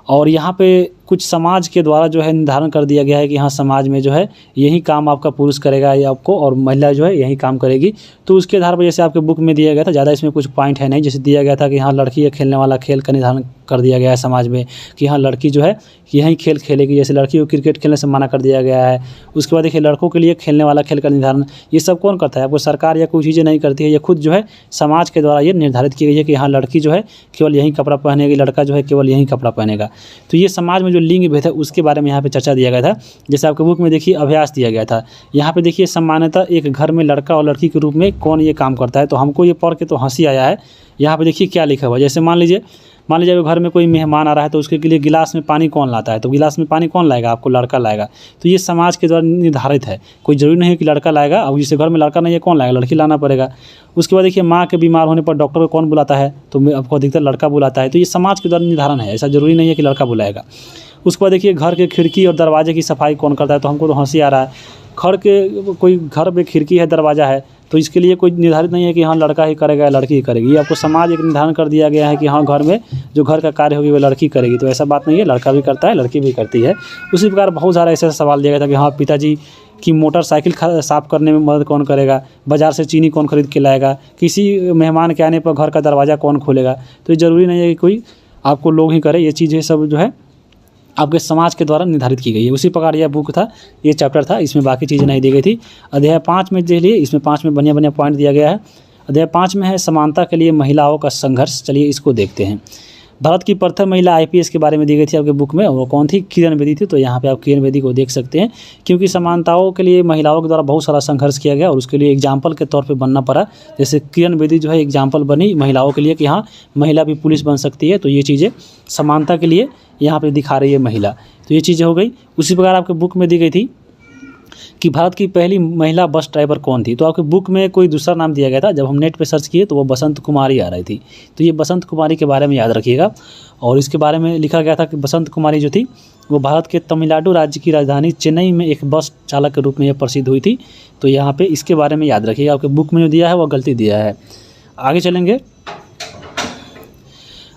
और यहाँ पे कुछ समाज के द्वारा जो है निर्धारण कर दिया गया है कि हाँ समाज में जो है यही काम आपका पुरुष करेगा या आपको, और महिला जो है यही काम करेगी। तो उसके आधार पर जैसे आपके बुक में दिया गया था, ज़्यादा इसमें कुछ पॉइंट है नहीं। जैसे दिया गया था कि हाँ लड़की या खेलने वाला खेल का निर्धारण कर दिया गया है समाज में कि हाँ लड़की जो है यही खेल खेलेगी। जैसे लड़की को क्रिकेट खेलने से मना कर दिया गया है। उसके बाद देखिए लड़कों के लिए खेलने वाला खेल का निर्धारण, ये सब कौन करता है? आपको सरकार या कोई चीज़ें नहीं करती है, ये खुद जो है समाज के द्वारा ये निर्धारित की गई है कि हाँ लड़की जो है केवल यही कपड़ा पहनेगी, लड़का जो है केवल यही कपड़ा पहनेगा। तो ये समाज में जो लिंग भेद है उसके बारे में यहाँ पे चर्चा दिया गया था। जैसे आपके बुक में देखिए अभ्यास दिया गया था। यहाँ पे देखिए सामान्यतः एक घर में लड़का और लड़की के रूप में कौन ये काम करता है। तो हमको ये पढ़ के तो हंसी आया है। यहाँ पे देखिए क्या लिखा हुआ है। जैसे मान लीजिए घर में कोई मेहमान आ रहा है, तो उसके लिए गिलास में पानी कौन लाता है? तो गिलास में पानी कौन लाएगा? आपको लड़का लाएगा। तो ये समाज के द्वारा निर्धारित है, कोई ज़रूरी नहीं है कि लड़का लाएगा। अब जिसे घर में लड़का नहीं है कौन लाएगा? लड़की लाना पड़ेगा। उसके बाद देखिए माँ के बीमार होने पर डॉक्टर को कौन बुलाता है? तो आपको अधिकतर लड़का बुलाता है। तो ये समाज के द्वारा निर्धारण है, ऐसा ज़रूरी नहीं है कि लड़का बुलाएगा। उसके बाद देखिए घर के खिड़की और दरवाजे की सफाई कौन करता है? तो हमको तो हंसी आ रहा है। घर में खिड़की है, दरवाज़ा है, तो इसके लिए कोई निर्धारित नहीं है कि हाँ लड़का ही करेगा या लड़की ही करेगी। ये आपको समाज एक निर्धारण कर दिया गया है कि हाँ घर में जो घर का कार्य होगी वो लड़की करेगी। तो ऐसा बात नहीं है, लड़का भी करता है, लड़की भी करती है। उसी प्रकार बहुत सारा ऐसा सवाल दिया गया था कि हाँ पिताजी की मोटरसाइकिल साफ़ करने में मदद कौन करेगा? बाज़ार से चीनी कौन खरीद के लाएगा? किसी मेहमान के आने पर घर का दरवाज़ा कौन खोलेगा? तो ये ज़रूरी नहीं है कि कोई आपको लोग ही करे। ये चीज़ें सब जो है आपके समाज के द्वारा निर्धारित की गई है। उसी प्रकार यह बुक था, ये चैप्टर था, इसमें बाकी चीज़ें नहीं दी गई थी। अध्याय 5 में देख लिए, इसमें 5 में बढ़िया पॉइंट दिया गया है। अध्याय 5 में है समानता के लिए महिलाओं का संघर्ष। चलिए इसको देखते हैं। भारत की प्रथम महिला आईपीएस के बारे में दी गई थी आपके बुक में, और वो कौन थी? किरण बेदी थी। तो यहाँ पे आप किरण बेदी को देख सकते हैं, क्योंकि समानताओं के लिए महिलाओं के द्वारा बहुत सारा संघर्ष किया गया और उसके लिए एग्जाम्पल के तौर पे बनना पड़ा। जैसे किरण बेदी जो है एग्जाम्पल बनी महिलाओं के लिए कि हाँ महिला भी पुलिस बन सकती है। तो ये चीज़ें समानता के लिए यहाँ पर दिखा रही है महिला। तो ये चीज़ें हो गई। उसी प्रकार आपके बुक में दी गई थी कि भारत की पहली महिला बस ड्राइवर कौन थी। तो आपके बुक में कोई दूसरा नाम दिया गया था, जब हम नेट पे सर्च किए तो वो बसंत कुमारी आ रही थी। तो ये बसंत कुमारी के बारे में याद रखिएगा। और इसके बारे में लिखा गया था कि बसंत कुमारी जो थी वो भारत के तमिलनाडु राज्य की राजधानी चेन्नई में एक बस चालक के रूप में यह प्रसिद्ध हुई थी। तो यहाँ पे इसके बारे में याद रखिएगा। आपके बुक में जो दिया है वो गलती दिया है। आगे चलेंगे।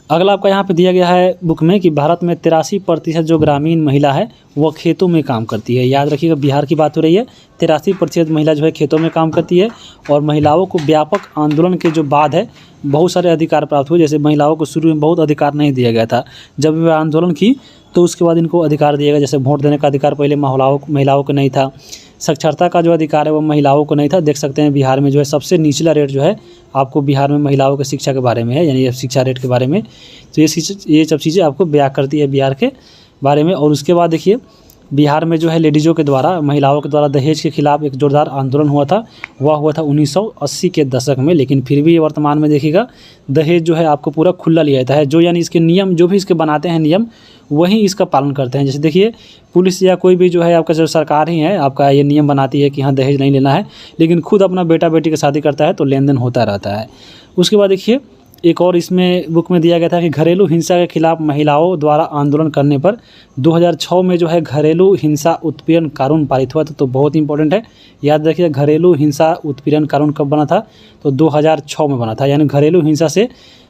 अगला आपका यहाँ पे दिया गया है बुक में कि भारत में 83% जो ग्रामीण महिला है वह खेतों में काम करती है। याद रखिएगा, बिहार की बात हो रही है। 83% महिला जो है खेतों में काम करती है और महिलाओं को व्यापक आंदोलन के जो बाद है बहुत सारे अधिकार प्राप्त हुए। जैसे महिलाओं को शुरू में बहुत अधिकार नहीं दिया गया था, जब वे आंदोलन की तो उसके बाद इनको अधिकार दिया गया। जैसे वोट देने का अधिकार पहले महिलाओं को नहीं था, साक्षरता का जो अधिकार है वो महिलाओं को नहीं था। देख सकते हैं बिहार में जो है सबसे निचला रेट जो है आपको बिहार में महिलाओं की शिक्षा के बारे में है, यानी शिक्षा रेट के बारे में। तो ये सब चीज़ें आपको बयां करती है बिहार के बारे में। और उसके बाद देखिए बिहार में जो है लेडीज़ों के द्वारा, महिलाओं के द्वारा दहेज के खिलाफ एक जोरदार आंदोलन हुआ था। वह हुआ था 1980 के दशक में। लेकिन फिर भी वर्तमान में देखिएगा दहेज जो है आपको पूरा खुला लिया जाता है, जो यानी इसके नियम जो भी इसके बनाते हैं नियम वही इसका पालन करते हैं। जैसे देखिए पुलिस या कोई भी जो है आपका जो सरकार ही है आपका ये नियम बनाती है कि हाँ दहेज नहीं लेना है, लेकिन खुद अपना बेटा बेटी की शादी करता है तो लेन देन होता रहता है। उसके बाद देखिए एक और इसमें बुक में दिया गया था कि घरेलू हिंसा के खिलाफ महिलाओं द्वारा आंदोलन करने पर 2006 में जो है घरेलू हिंसा उत्पीड़न कानून पारित हुआ था। तो बहुत इंपॉर्टेंट है, याद रखिए घरेलू हिंसा उत्पीड़न कानून कब बना था, तो 2006 में बना था। यानी घरेलू हिंसा से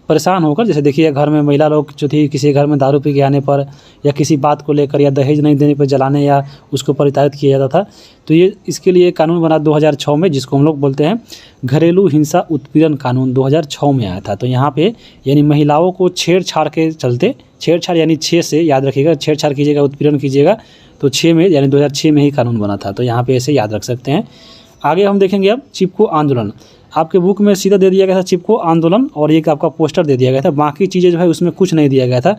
परेशान होकर, जैसे देखिए घर में महिला लोग जो थी किसी घर में दारू पी के आने पर या किसी बात को लेकर या दहेज नहीं देने पर जलाने या उसको परिताड़ित किया जाता था, तो ये इसके लिए कानून बना 2006 में, जिसको हम लोग बोलते हैं घरेलू हिंसा उत्पीड़न कानून 2006 में आया था। तो यहाँ पे यानी महिलाओं को छेड़छाड़ के चलते, छेड़छाड़ यानी 6 से याद रखिएगा, छेड़छाड़ कीजिएगा उत्पीड़न कीजिएगा तो 6 में यानी 2006 में ही कानून बना था। तो यहाँ पे ऐसे याद रख सकते हैं। आगे हम देखेंगे अब चिपको आंदोलन। आपके बुक में सीधा दे दिया गया था चिपको आंदोलन और एक आपका पोस्टर दे दिया गया था, बाकी चीज़ें जो है उसमें कुछ नहीं दिया गया था।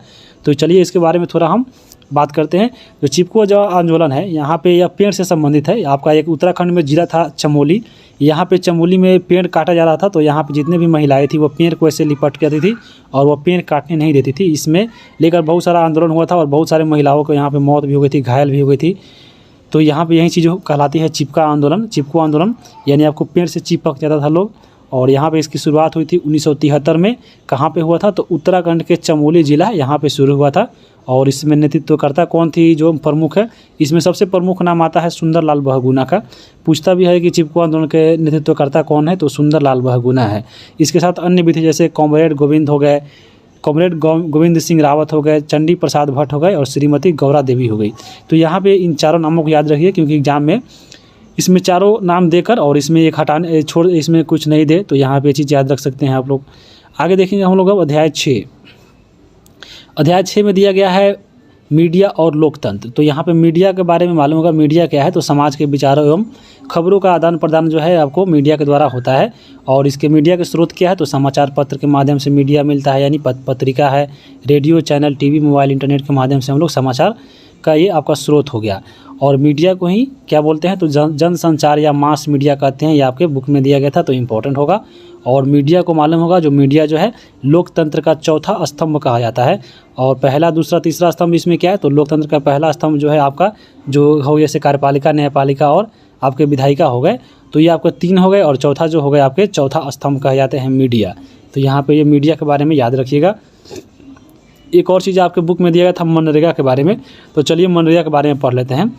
तो चलिए इसके बारे में थोड़ा हम बात करते हैं। जो चिपको जो आंदोलन है यहाँ पे यह पेड़ से संबंधित है। आपका एक उत्तराखंड में जिला था चमोली, यहाँ पे चमोली में पेड़ काटा जा रहा था, तो यहाँ पे जितने भी महिलाएं थी वो पेड़ को ऐसे लिपट के आती थी और वो पेड़ काटने नहीं देती थी। इसमें लेकर बहुत सारा आंदोलन हुआ था और बहुत सारे महिलाओं को यहाँ पे मौत भी हो गई थी, घायल भी हो गई थी। तो यहाँ पे यही चीज़ कहलाती है चिपका आंदोलन। चिपको आंदोलन यानी आपको पेड़ से चिपक जाता था लोग, और यहाँ पे इसकी शुरुआत हुई थी 1973 में। कहाँ पे हुआ था, तो उत्तराखंड के चमोली जिला यहाँ पे शुरू हुआ था। और इसमें नेतृत्वकर्ता कौन थी, जो प्रमुख है इसमें सबसे प्रमुख नाम आता है सुंदरलाल बहुगुणा का। पूछता भी है कि चिपको आंदोलन के नेतृत्वकर्ता कौन है, तो सुंदरलाल बहुगुणा है। इसके साथ अन्य भी थे, जैसे कॉमरेड गोविंद हो गए, कॉमरेड गोविंद सिंह रावत हो गए, चंडी प्रसाद भट्ट हो गए और श्रीमती गौरा देवी हो गई। तो यहाँ पे इन चारों नामों को याद रखिए, क्योंकि एग्जाम में इसमें चारों नाम देकर और इसमें एक हटाने छोड़ इसमें कुछ नहीं दे, तो यहाँ पे चीज़ याद रख सकते हैं आप लोग। आगे देखेंगे हम लोग अब अध्याय 6। अध्याय 6 में दिया गया है मीडिया और लोकतंत्र। तो यहाँ पे मीडिया के बारे में मालूम होगा। मीडिया क्या है, तो समाज के विचारों एवं खबरों का आदान प्रदान जो है आपको मीडिया के द्वारा होता है। और इसके मीडिया के स्रोत क्या है, तो समाचार पत्र के माध्यम से मीडिया मिलता है, यानी पत्रिका है, radio channel, TV, mobile, internet के माध्यम से हम लोग समाचार का ये आपका स्रोत हो गया। और मीडिया को ही क्या बोलते हैं, तो जन संचार या मास मीडिया कहते हैं। ये आपके बुक में दिया गया था, तो इम्पोर्टेंट होगा। और मीडिया को मालूम होगा, जो मीडिया जो है लोकतंत्र का चौथा स्तंभ कहा जाता है। और पहला, दूसरा, तीसरा स्तंभ इसमें क्या है, तो लोकतंत्र का पहला स्तंभ जो है आपका जो हो, जैसे कार्यपालिका, न्यायपालिका और आपके विधायिका हो गए, तो ये आपके 3 हो गए। और चौथा जो हो गए आपके चौथा स्तंभ कहे जाते हैं मीडिया। तो यहाँ पे ये मीडिया के बारे में याद रखिएगा। एक और चीज़ आपके बुक में दिया गया था मनरेगा के बारे में, तो चलिए मनरेगा के बारे में पढ़ लेते हैं।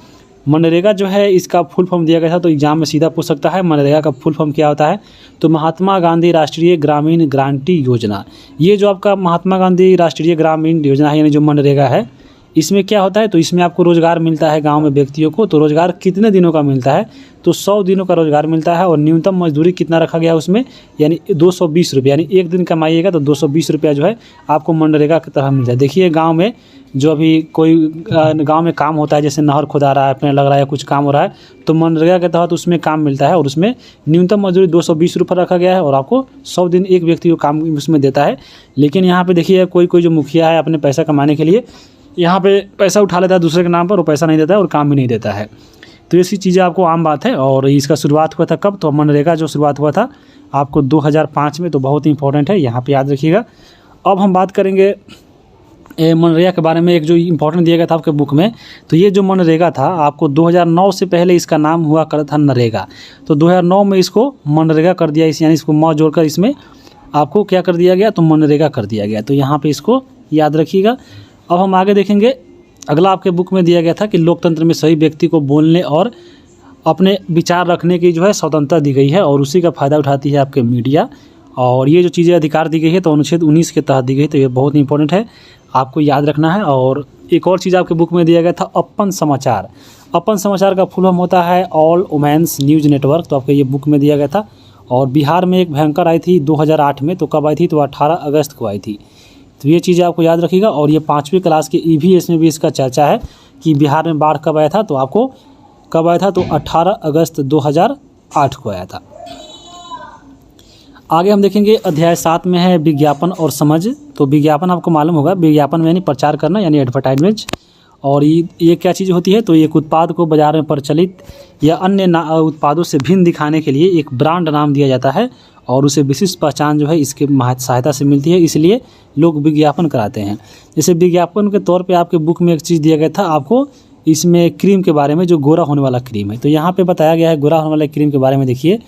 मनरेगा जो है इसका फुल फॉर्म दिया गया था, तो एग्जाम में सीधा पूछ सकता है मनरेगा का फुल फॉर्म क्या होता है, तो महात्मा गांधी राष्ट्रीय ग्रामीण गारंटी योजना। ये जो आपका महात्मा गांधी राष्ट्रीय ग्रामीण योजना है, यानी जो मनरेगा है, इसमें क्या होता है, तो इसमें आपको रोज़गार मिलता है गांव में व्यक्तियों को। तो रोज़गार कितने दिनों का मिलता है, तो 100 दिनों का रोज़गार मिलता है। और न्यूनतम मजदूरी कितना रखा गया उसमें, यानी 220 रुपये, यानी एक दिन कमाइएगा तो 220 रुपया जो है आपको मनरेगा की तरह मिलता है। देखिए गांव में जो अभी कोई गांव में काम होता है, जैसे नहर खुदा रहा है, पेड़ लग रहा है, कुछ काम हो रहा है, तो मनरेगा के तहत उसमें काम मिलता है। और उसमें न्यूनतम मजदूरी 220 रुपये रखा गया है और आपको 100 दिन एक व्यक्ति को काम उसमें देता है। लेकिन यहाँ पे देखिए कोई जो मुखिया है अपने पैसा कमाने के लिए यहाँ पे पैसा उठा लेता है दूसरे के नाम पर, और पैसा नहीं देता है और काम भी नहीं देता है। तो ऐसी चीज़ें आपको आम बात है। और इसका शुरुआत हुआ था कब, तो मनरेगा जो शुरुआत हुआ था आपको 2005 में, तो बहुत इंपॉर्टेंट है, यहाँ पे याद रखिएगा। अब हम बात करेंगे मनरेगा के बारे में। एक जो इम्पोर्टेंट दिया गया था आपके बुक में, तो ये जो मनरेगा था आपको 2009 से पहले इसका नाम हुआ करता था नरेगा। तो 2009 में इसको मनरेगा कर दिया, यानी इसको म जोड़कर इसमें आपको क्या कर दिया गया, तो मनरेगा कर दिया गया। तो यहाँ पे इसको याद रखिएगा। अब हम आगे देखेंगे। अगला आपके बुक में दिया गया था कि लोकतंत्र में सभी व्यक्ति को बोलने और अपने विचार रखने की जो है स्वतंत्रता दी गई है, और उसी का फ़ायदा उठाती है आपके मीडिया। और ये जो चीज़ें अधिकार दी गई है तो अनुच्छेद 19 के तहत दी गई, तो ये बहुत इंपॉर्टेंट है, आपको याद रखना है। और एक और चीज़ आपके बुक में दिया गया था अपन समाचार। अपन समाचार का फुल फॉर्म होता है ऑल वुमेन्स न्यूज़ नेटवर्क, तो आपके ये बुक में दिया गया था। और बिहार में एक भयंकर आई थी 2008 में, तो कब आई थी, तो 18 अगस्त को आई थी। तो ये चीज़ें आपको याद रखिएगा। और ये 5वीं क्लास के EVS में भी इसका चर्चा है कि बिहार में बाढ़ कब आया था, तो आपको कब आया था, तो 18 अगस्त 2008 को आया था। आगे हम देखेंगे अध्याय 7 में है विज्ञापन और समझ। तो विज्ञापन आपको मालूम होगा, विज्ञापन में यानी प्रचार करना यानी एडवर्टाइजमेंट। और ये क्या चीज़ होती है, तो एक उत्पाद को बाजार में प्रचलित या अन्य उत्पादों से भिन्न दिखाने के लिए एक ब्रांड नाम दिया जाता है और उसे विशिष्ट पहचान जो है इसके सहायता से मिलती है, इसलिए लोग विज्ञापन कराते हैं। जैसे विज्ञापन के तौर पे आपके बुक में एक चीज़ दिया गया था आपको, इसमें क्रीम के बारे में, जो गोरा होने वाला क्रीम है। तो यहाँ पे बताया गया है गोरा होने वाले क्रीम के बारे में। देखिए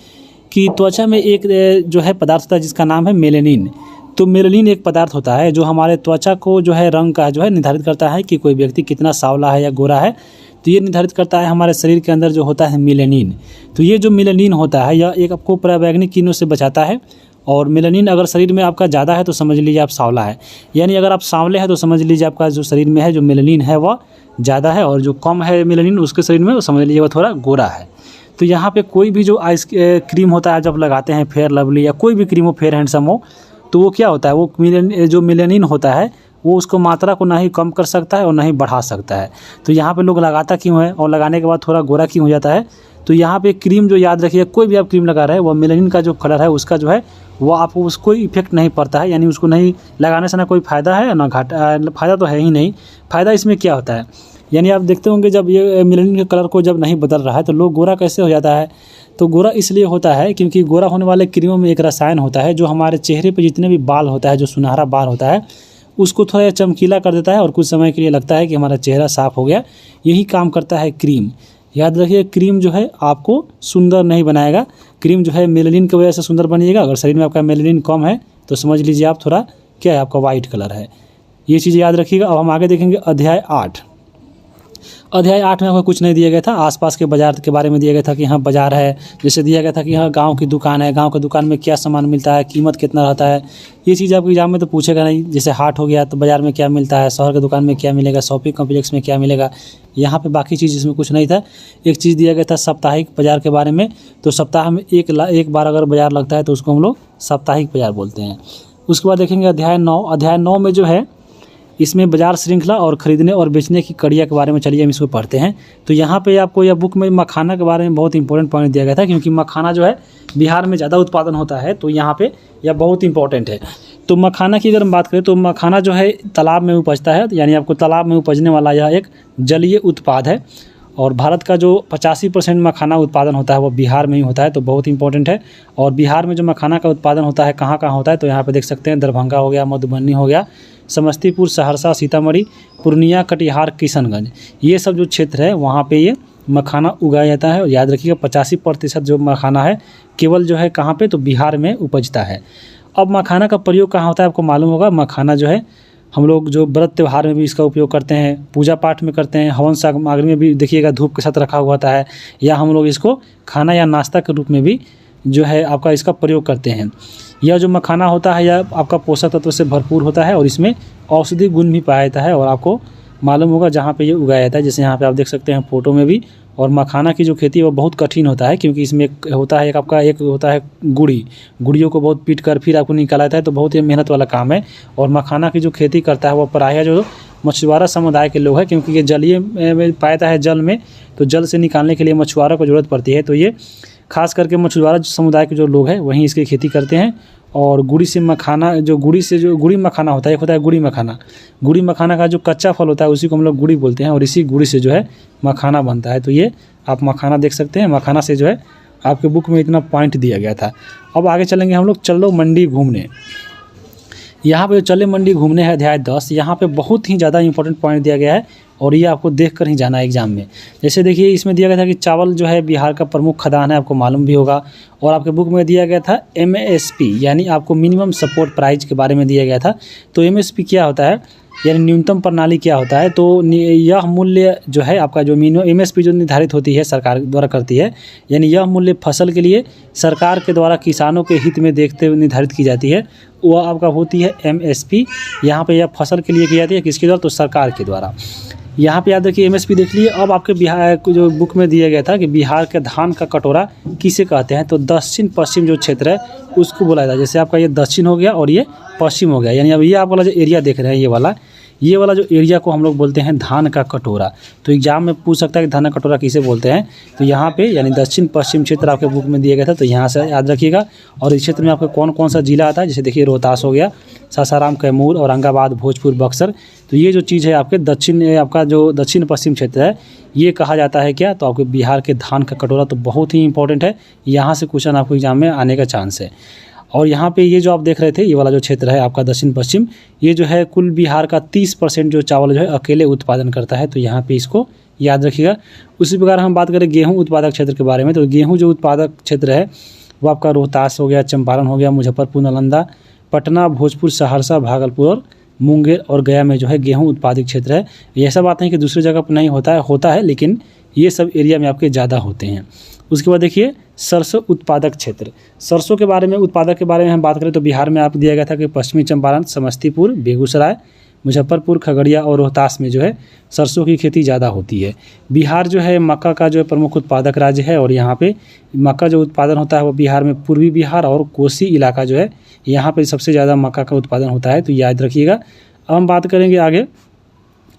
कि त्वचा में एक जो है पदार्थ होता है जिसका नाम है मेलेनिन। तो मेलेनिन एक पदार्थ होता है जो हमारे त्वचा को जो है रंग का जो है निर्धारित करता है कि कोई व्यक्ति कितना सांवला है या गोरा है। तो ये निर्धारित करता है हमारे शरीर के अंदर जो होता है मेलेनिन। तो ये जो मेलेनिन होता है यह एक आपको पराबैंगनी किरणों से बचाता है। और मेलेनिन अगर शरीर में आपका ज़्यादा है तो समझ लीजिए आप सांवला है, यानी अगर आप सांवले हैं तो समझ लीजिए आपका जो शरीर में है जो मेलेनिन है वह ज़्यादा है, और जो कम है मेलेनिन उसके शरीर में वो समझ लीजिए वह थोड़ा गोरा है। तो यहाँ पे कोई भी जो आइस क्रीम होता है जब लगाते हैं, फेयर लवली या कोई भी क्रीम हो, फेयर हैंडसम हो, तो वो क्या होता है, वो जो मेलेनिन होता है वो उसको मात्रा को ना ही कम कर सकता है और ना ही बढ़ा सकता है। तो यहाँ पे लोग लगाता क्यों है और लगाने के बाद थोड़ा गोरा क्यों हो जाता है, तो यहाँ पे क्रीम जो याद रखिए, कोई भी आप क्रीम लगा रहे हैं वो मेलेनिन का जो कलर है उसका जो है वो आपको उसको इफेक्ट नहीं पड़ता है, यानी उसको नहीं लगाने से ना कोई फ़ायदा है ना घाटा। फ़ायदा तो है ही नहीं। फ़ायदा इसमें क्या होता है, यानी आप देखते होंगे जब ये मेलेनिन के कलर को जब नहीं बदल रहा है तो लोग गोरा कैसे हो जाता है। तो गोरा इसलिए होता है क्योंकि गोरा होने वाले क्रीमों में एक रसायन होता है जो हमारे चेहरे पे जितने भी बाल होता है, जो सुनहरा बाल होता है, उसको थोड़ा चमकीला कर देता है और कुछ समय के लिए लगता है कि हमारा चेहरा साफ़ हो गया। यही काम करता है क्रीम। याद रखिए क्रीम जो है आपको सुंदर नहीं बनाएगा, क्रीम जो है मेलेनिन की वजह से सुंदर बनिएगा। अगर शरीर में आपका मेलेनिन कम है तो समझ लीजिए आप थोड़ा क्या है, आपका वाइट कलर है। ये चीज़ याद रखिएगा। अब हम आगे देखेंगे अध्याय 8। अध्याय 8 में आपको कुछ नहीं दिया गया था, आसपास के बाज़ार के बारे में दिया गया था कि यहाँ बाज़ार है। जैसे दिया गया था कि यहाँ गांव की दुकान है, गांव की दुकान में क्या सामान मिलता है, कीमत कितना रहता है। ये चीज़ आपके एग्जाम में तो पूछेगा नहीं। जैसे हाट हो गया तो बाज़ार में क्या मिलता है, शहर की दुकान में क्या मिलेगा, शॉपिंग कॉम्प्लेक्स में क्या मिलेगा। यहाँ पे बाकी चीज़ इसमें कुछ नहीं था। एक चीज़ दिया गया था साप्ताहिक बाज़ार के बारे में। तो सप्ताह में एक बार अगर बाज़ार लगता है तो उसको हम लोग साप्ताहिक बाज़ार बोलते हैं। उसके बाद देखेंगे अध्याय 9। अध्याय 9 में जो है इसमें बाजार श्रृंखला और ख़रीदने और बेचने की कड़िया के बारे में चलिए हम इसको पढ़ते हैं। तो यहाँ पे आपको यह बुक में मखाना के बारे में बहुत इंपॉर्टेंट पॉइंट दिया गया था, क्योंकि मखाना जो है बिहार में ज़्यादा उत्पादन होता है, तो यहाँ पे यह बहुत इंपॉर्टेंट है। तो मखाना की अगर हम बात करें तो मखाना जो है तालाब में उपजता है, यानी आपको तालाब में उपजने वाला यह एक जलीय उत्पाद है। और भारत का जो 85% मखाना उत्पादन होता है वो बिहार में ही होता है, तो बहुत इंपॉर्टेंट है। और बिहार में जो मखाना का उत्पादन होता है कहाँ कहाँ होता है, तो यहाँ पे देख सकते हैं दरभंगा हो गया, मधुबनी हो गया, समस्तीपुर, सहरसा, सीतामढ़ी, पूर्णिया, कटिहार, किशनगंज, ये सब जो क्षेत्र है वहाँ पे ये मखाना उगाया जाता है। और याद रखिएगा 85% जो मखाना है केवल जो है कहाँ पे, तो बिहार में उपजता है। अब मखाना का प्रयोग कहाँ होता है आपको मालूम होगा। मखाना जो है हम लोग जो व्रत त्यौहार में भी इसका उपयोग करते हैं, पूजा पाठ में करते हैं, हवन सामग्री में भी देखिएगा धूप के साथ रखा हुआ होता है, या हम लोग इसको खाना या नाश्ता के रूप में भी जो है आपका इसका प्रयोग करते हैं। यह जो मखाना होता है यह आपका पोषक तत्व से भरपूर होता है और इसमें औषधि गुण भी पाया जाता है। और आपको मालूम होगा जहाँ पे ये उगाया जाता है, जैसे यहाँ पे आप देख सकते हैं फोटो में भी। और मखाना की जो खेती है वो बहुत कठिन होता है, क्योंकि इसमें एक होता है गुड़ियों को बहुत पीट कर फिर आपको निकाला जाता है, तो बहुत ही मेहनत वाला काम है। और मखाना की जो खेती करता है वो प्रायः जो मछुआरा समुदाय के लोग हैं, क्योंकि ये जलीय में पाया जाता है जल में, तो जल से निकालने के लिए मछुआरों को ज़रूरत पड़ती है। तो ये खास करके मछुआरा समुदाय के जो लोग हैं वहीं इसकी खेती करते हैं। और गुड़ी से मखाना, जो गुड़ी मखाना होता है, एक होता है गुड़ी मखाना का जो कच्चा फल होता है उसी को हम लोग गुड़ी बोलते हैं, और इसी गुड़ी से जो है मखाना बनता है। तो ये आप मखाना देख सकते हैं, मखाना से जो है आपके बुक में इतना पॉइंट दिया गया था। अब आगे चलेंगे हम लोग, चलो मंडी घूमने। यहाँ पे चले मंडी घूमने है अध्याय 10। यहाँ पे बहुत ही ज़्यादा इंपॉर्टेंट पॉइंट दिया गया है और ये आपको देख कर ही जाना है एग्जाम में। जैसे देखिए इसमें दिया गया था कि चावल जो है बिहार का प्रमुख खदान है, आपको मालूम भी होगा। और आपके बुक में दिया गया था MSP यानी आपको मिनिमम सपोर्ट प्राइस के बारे में दिया गया था। तो MSP क्या होता है, यानी न्यूनतम प्रणाली क्या होता है, तो यह मूल्य जो है आपका जो MSP जो निर्धारित होती है सरकार द्वारा करती है, यानी यह मूल्य फसल के लिए सरकार के द्वारा किसानों के हित में देखते हुए निर्धारित की जाती है, वह आपका होती है MSP। यहाँ पे यह फसल के लिए की जाती है, किसके द्वारा, तो सरकार के द्वारा। यहाँ पे याद रखिए MSP देख लिए। अब आपके बिहार जो बुक में दिया गया था कि बिहार के धान का कटोरा किसे कहते हैं, तो दक्षिण पश्चिम जो क्षेत्र है उसको बोला जाता है। जैसे आपका ये दक्षिण हो गया और ये पश्चिम हो गया, यानी अब ये आप वाला जो एरिया देख रहे हैं ये वाला जो एरिया को हम लोग बोलते हैं धान का कटोरा। तो एग्जाम में पूछ सकता है कि धान का कटोरा किसे बोलते हैं, तो यहाँ पे यानी दक्षिण पश्चिम क्षेत्र आपके बुक में दिया गया था, तो यहाँ से याद रखिएगा। और इस क्षेत्र में आपका कौन कौन सा जिला आता है, जैसे देखिए रोहतास हो गया, सासाराम, कैमूर, औरंगाबाद, भोजपुर, बक्सर। तो ये जो चीज़ है आपके आपका जो दक्षिण पश्चिम क्षेत्र है ये कहा जाता है क्या, तो आपके बिहार के धान का कटोरा। तो बहुत ही इंपॉर्टेंट है, यहाँ से क्वेश्चन आपको एग्जाम में आने का चांस है। और यहाँ पे ये जो आप देख रहे थे ये वाला जो क्षेत्र है आपका दक्षिण पश्चिम, ये जो है कुल बिहार का 30% जो चावल जो है अकेले उत्पादन करता है, तो यहाँ पे इसको याद रखिएगा। उसी प्रकार हम बात करें गेहूं उत्पादक क्षेत्र के बारे में, तो गेहूं जो उत्पादक क्षेत्र है वो आपका रोहतास हो गया, चंपारण हो गया, मुजफ्फरपुर, नालंदा, पटना, भोजपुर, सहरसा, भागलपुर और मुंगेर और गया में जो है गेहूँ उत्पादक क्षेत्र है। ऐसा बात नहीं कि दूसरी जगह पर नहीं होता है, लेकिन ये सब एरिया में आपके ज़्यादा होते हैं। उसके बाद देखिए सरसों उत्पादक क्षेत्र। सरसों के बारे में, उत्पादक के बारे में हम बात करें तो बिहार में आप दिया गया था कि पश्चिमी चंपारण, समस्तीपुर, बेगूसराय, मुजफ्फरपुर, खगड़िया और रोहतास में जो है सरसों की खेती ज़्यादा होती है। बिहार जो है मक्का का जो है प्रमुख उत्पादक राज्य है, और यहाँ पे मक्का जो उत्पादन होता है वो बिहार में पूर्वी बिहार और कोसी इलाका जो है यहाँ पे सबसे ज़्यादा मक्का का उत्पादन होता है, तो याद रखिएगा। अब हम बात करेंगे आगे,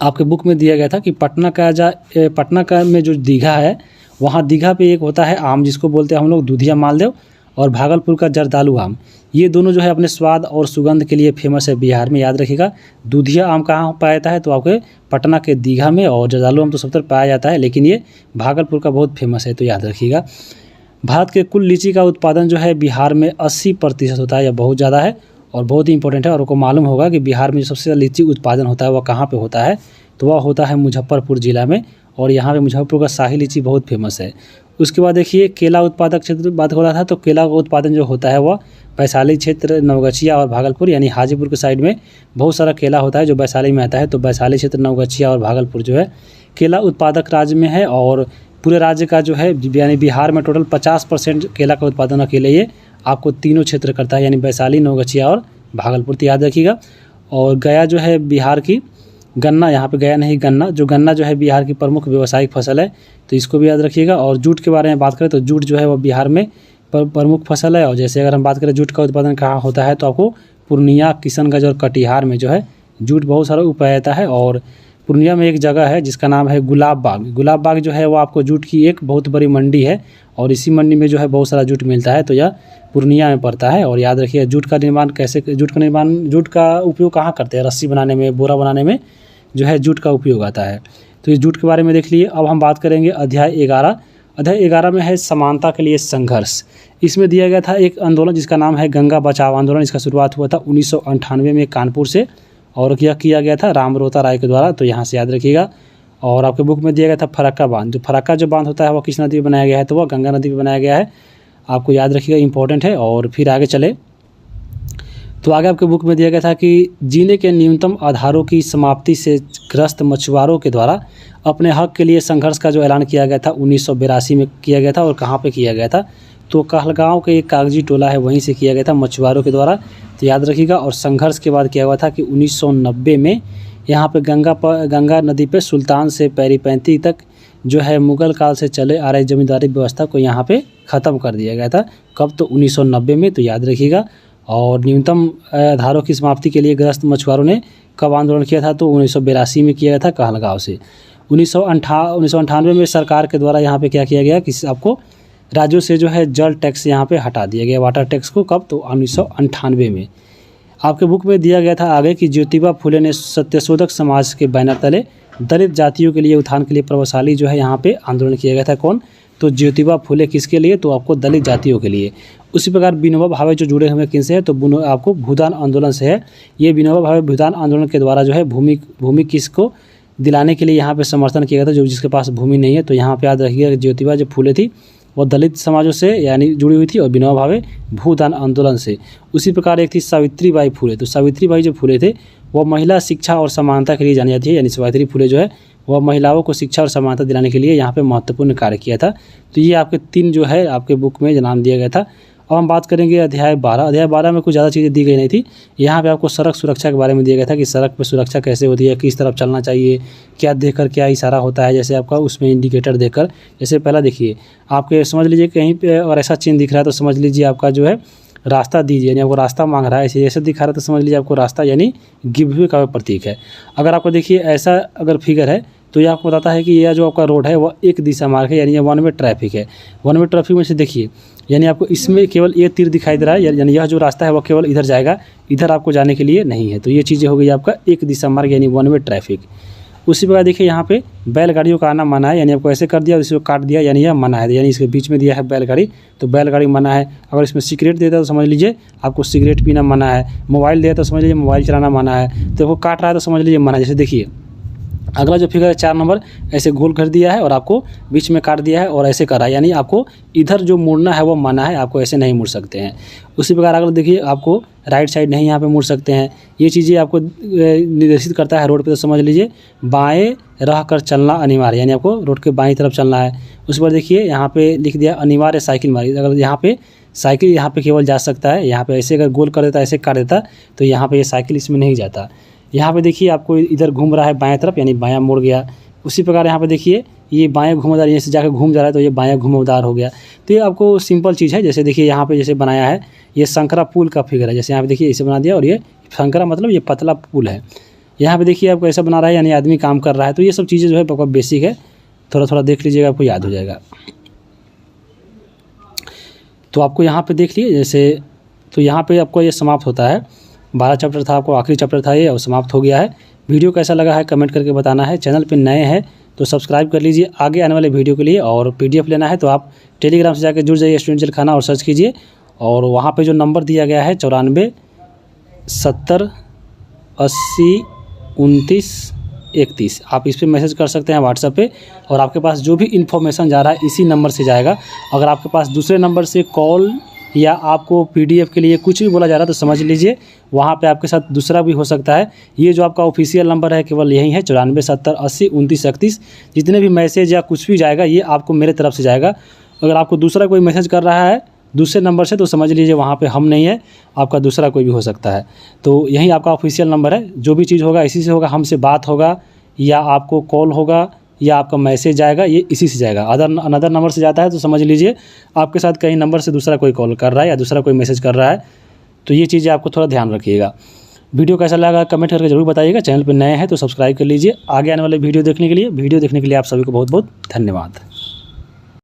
आपके बुक में दिया गया था कि पटना का में जो दीघा है वहाँ दीघा पे एक होता है आम जिसको बोलते हैं हम लोग दूधिया मालदेव, और भागलपुर का जरदालू आम। ये दोनों जो है अपने स्वाद और सुगंध के लिए फेमस है बिहार में, याद रखिएगा। दूधिया आम कहाँ पाया जाता है, तो आपके पटना के दीघा में, और जरदालू आम तो सब तरफ पाया जाता है, लेकिन ये भागलपुर का बहुत फेमस है, तो याद रखिएगा। भारत के कुल लीची का उत्पादन जो है बिहार में 80% होता है, या बहुत ज़्यादा है और बहुत ही इंपॉर्टेंट है। और आपको मालूम होगा कि बिहार में जो सबसे ज़्यादा लीची उत्पादन होता है वह कहाँ पे होता है, तो वह होता है मुजफ्फरपुर ज़िला में, और यहाँ पे मुजफ्फरपुर का शाही लीची बहुत फेमस है। उसके बाद देखिए केला उत्पादक क्षेत्र बात हो रहा था, तो केला का उत्पादन जो होता है वह वैशाली क्षेत्र, नवगछिया और भागलपुर, यानी हाजीपुर के साइड में बहुत सारा केला होता है जो वैशाली में आता है, तो वैशाली क्षेत्र, नवगछिया और भागलपुर जो है केला उत्पादक राज्य में है। और पूरे राज्य का जो है यानी बिहार में टोटल 50% केला का उत्पादन अकेले ये आपको तीनों क्षेत्र करता है, यानी वैशाली, नवगछिया और भागलपुर, तो याद रखिएगा। और गया जो है बिहार की गन्ना, यहाँ पे गया नहीं गन्ना, जो गन्ना जो है बिहार की प्रमुख व्यावसायिक फसल है, तो इसको भी याद रखिएगा। और जूट के बारे में बात करें तो जूट जो है वो बिहार में प्रमुख फसल है। और जैसे अगर हम बात करें जूट का उत्पादन कहाँ होता है, तो आपको पूर्णिया, किशनगंज और कटिहार में जो है जूट बहुत सारा उगाया जाता है। और पूर्णिया में एक जगह है जिसका नाम है गुलाब बाग जो है वो आपको जूट की एक बहुत बड़ी मंडी है, और इसी मंडी में जो है बहुत सारा जूट मिलता है, तो यह पूर्णिया में पड़ता है। और याद रखिए जूट का उपयोग कहाँ करते हैं, रस्सी बनाने में, बोरा बनाने में जो है जूट का उपयोग आता है। तो ये जूट के बारे में देख लिए। अब हम बात करेंगे अध्याय 11 में है समानता के लिए संघर्ष। इसमें दिया गया था एक आंदोलन जिसका नाम है गंगा बचाओ आंदोलन। इसका शुरुआत हुआ था 1998 में कानपुर से, और यह किया गया था रामरोता राय के द्वारा, तो यहाँ से याद रखिएगा। और आपके बुक में दिया गया था फरक्का बांध। जो फरक्का जो बांध होता है वह किस नदी पर बनाया गया है, तो वह गंगा नदी पर बनाया गया है, आपको याद रखिएगा, इंपॉर्टेंट है। और फिर आगे चले तो आगे आपके बुक में दिया गया था कि जीने के न्यूनतम आधारों की समाप्ति से ग्रस्त मछुआरों के द्वारा अपने हक के लिए संघर्ष का जो ऐलान किया गया था 1982 में किया गया था। और कहाँ पे किया गया था, तो कहलगांव के एक कागजी टोला है वहीं से किया गया था मछुआरों के द्वारा, तो याद रखिएगा। और संघर्ष के बाद किया हुआ था कि 1990 में यहाँ पे गंगा नदी पे सुल्तान से पैरीपैंती तक जो है मुगल काल से चले आ रही जमींदारी व्यवस्था को यहाँ पे ख़त्म कर दिया गया था। कब, तो 1990 में, तो याद रखिएगा। और न्यूनतम आधारों की समाप्ति के लिए ग्रस्त मछुआरों ने कब आंदोलन किया था, तो 1982 में किया गया था कहलगांव से। 1998 में सरकार के द्वारा यहाँ पे क्या किया गया कि आपको राज्यों से जो है जल टैक्स यहाँ पे हटा दिया गया, वाटर टैक्स को, कब, तो 1998 में। आपके बुक में दिया गया था आगे कि ज्योतिबा फुले ने सत्यशोधक समाज के बैनर तले दलित जातियों के लिए उत्थान के लिए प्रभावशाली जो है यहाँ पे आंदोलन किया गया था। कौन, तो ज्योतिबा फुले किसके लिए, तो आपको दलित जातियों के लिए। उसी प्रकार विनोबा भावे जो जुड़े हुए किनसे है, तो आपको भूदान आंदोलन से है। ये विनोबा भावे भूदान आंदोलन के द्वारा जो है भूमि किसको दिलाने के लिए यहाँ पे समर्थन किया गया था, जो जिसके पास भूमि नहीं है। तो यहाँ पे याद रखिएगा ज्योतिबा जो फुले थी वो दलित समाजों से यानी जुड़ी हुई थी, और विनोबा भावे भूदान आंदोलन से। उसी प्रकार एक थी सावित्रीबाई फुले। तो सावित्रीबाई जो फुले थे वह महिला शिक्षा और समानता के लिए जानी जाती है, यानी सावित्री फुले जो है वह महिलाओं को शिक्षा और समानता दिलाने के लिए यहाँ पे महत्वपूर्ण कार्य किया था। तो ये आपके 3 जो है आपके बुक में नाम दिया गया था। अब हम बात करेंगे अध्याय 12। अध्याय 12 में कुछ ज़्यादा चीज़ें दी गई नहीं थी। यहाँ पे आपको सड़क सुरक्षा के बारे में दिया गया था कि सड़क पर सुरक्षा कैसे होती है, किस तरफ चलना चाहिए, क्या देखकर क्या इशारा होता है, जैसे आपका उसमें इंडिकेटर देखकर। जैसे पहला देखिए, आपके समझ लीजिए कहीं पे अगर ऐसा चिन्ह दिख रहा है तो समझ लीजिए आपका जो है रास्ता दीजिए, यानी आपको रास्ता मांग रहा है। ऐसे दिखा रहा है तो समझ लीजिए आपको रास्ता यानी गिव वे का प्रतीक है। अगर आपको देखिए ऐसा अगर फिगर है तो ये आपको बताता है कि यह जो आपका रोड है वह एक दिशा मार्ग है, यानी ये 1 वे ट्रैफिक है। 1 वे ट्रैफिक में से देखिए, यानी आपको इसमें केवल ये तीर दिखाई दे रहा है, यानी यह जो रास्ता है वह केवल इधर जाएगा, इधर आपको जाने के लिए नहीं है। तो ये चीज़ें हो गई आपका एक दिशा मार्ग यानी 1 वे ट्रैफिक। उसी प्रकार देखिए यहाँ पे बैलगाड़ियों का आना मना है, यानी आपको ऐसे कर दिया और इसको काट दिया, यानी यह मना है, यानी इसके बीच में दिया है बैलगाड़ी तो बैलगाड़ी मना है। अगर इसमें सिगरेट देता है तो समझ लीजिए आपको सिगरेट पीना मना है। मोबाइल देता है तो समझ लीजिए मोबाइल चलाना मना है। तो वो काट रहा है तो समझ लीजिए मना है। जैसे देखिए अगला जो फिगर है 4 नंबर, ऐसे गोल कर दिया है और आपको बीच में काट दिया है और ऐसे करा है, यानी आपको इधर जो मुड़ना है वो मना है, आपको ऐसे नहीं मुड़ सकते हैं। उसी प्रकार अगर देखिए आपको राइट साइड नहीं यहाँ पे मुड़ सकते हैं। ये चीज़ें आपको निर्देशित करता है रोड पे, तो समझ लीजिए बाएं रह कर चलना अनिवार्य, यानी आपको रोड के बाईं तरफ चलना है। उस पर देखिए यहाँ पे लिख दिया अनिवार्य साइकिल मार्ग। अगर यहाँ पे साइकिल यहाँ पे केवल जा सकता है, यहाँ पे ऐसे अगर गोल कर देता, ऐसे काट देता तो यहाँ पे ये साइकिल इसमें नहीं जाता। यहाँ पे देखिए आपको इधर घूम रहा है बाएं तरफ, यानी बायां मुड़ गया। उसी प्रकार यहाँ पे देखिए ये बाएं घुमावदार, यहाँ से जाकर घूम जा रहा है तो ये बायां घुमावदार हो गया। तो ये आपको सिंपल चीज़ है। जैसे देखिए यहाँ पे जैसे बनाया है, ये शंकरा पुल का फिगर है। जैसे यहाँ पे देखिए इसे बना दिया और ये शंकरा मतलब ये पतला पुल है। यहाँ पे देखिए आपको ऐसा बना रहा है, यानी आदमी काम कर रहा है। तो ये सब चीज़ें जो है बहुत बेसिक है, थोड़ा थोड़ा देख लीजिएगा, आपको याद हो जाएगा। तो आपको यहाँ पे देख लिए जैसे, तो यहाँ पे आपको ये समाप्त होता है। 12 चैप्टर था, आपको आखिरी चैप्टर था ये और समाप्त हो गया है। वीडियो कैसा लगा है कमेंट करके बताना है। चैनल पे नए हैं तो सब्सक्राइब कर लीजिए आगे आने वाले वीडियो के लिए। और PDF लेना है तो आप टेलीग्राम से जाकर जुड़ जाइए, स्टूडेंट जेल खाना, और सर्च कीजिए। और वहाँ पे जो नंबर दिया गया है 94 70 80 29 31, आप इस पर मैसेज कर सकते हैं व्हाट्सएप पे। और आपके पास जो भी इन्फॉर्मेशन जा रहा है इसी नंबर से जाएगा। अगर आपके पास दूसरे नंबर से कॉल या आपको PDF के लिए कुछ भी बोला जा रहा है तो समझ लीजिए वहाँ पे आपके साथ दूसरा भी हो सकता है। ये जो आपका ऑफिशियल नंबर है केवल यही है 94 70 80 29 31। जितने भी मैसेज या कुछ भी जाएगा ये आपको मेरे तरफ से जाएगा। अगर आपको दूसरा कोई मैसेज कर रहा है दूसरे नंबर से तो समझ लीजिए वहाँ पे हम नहीं है, आपका दूसरा कोई भी हो सकता है। तो यही आपका ऑफिशियल नंबर है। जो भी चीज़ होगा इसी से होगा, हमसे बात होगा या आपको कॉल होगा या आपका मैसेज जाएगा, ये इसी से जाएगा। अनदर नंबर से जाता है तो समझ लीजिए आपके साथ कहीं नंबर से दूसरा कोई कॉल कर रहा है या दूसरा कोई मैसेज कर रहा है। तो ये चीज़ें आपको थोड़ा ध्यान रखिएगा। वीडियो कैसा लगा कमेंट करके जरूर बताइएगा। चैनल पर नए हैं तो सब्सक्राइब कर लीजिए आगे आने वाले वीडियो देखने के लिए। वीडियो देखने के लिए आप सभी को बहुत बहुत धन्यवाद।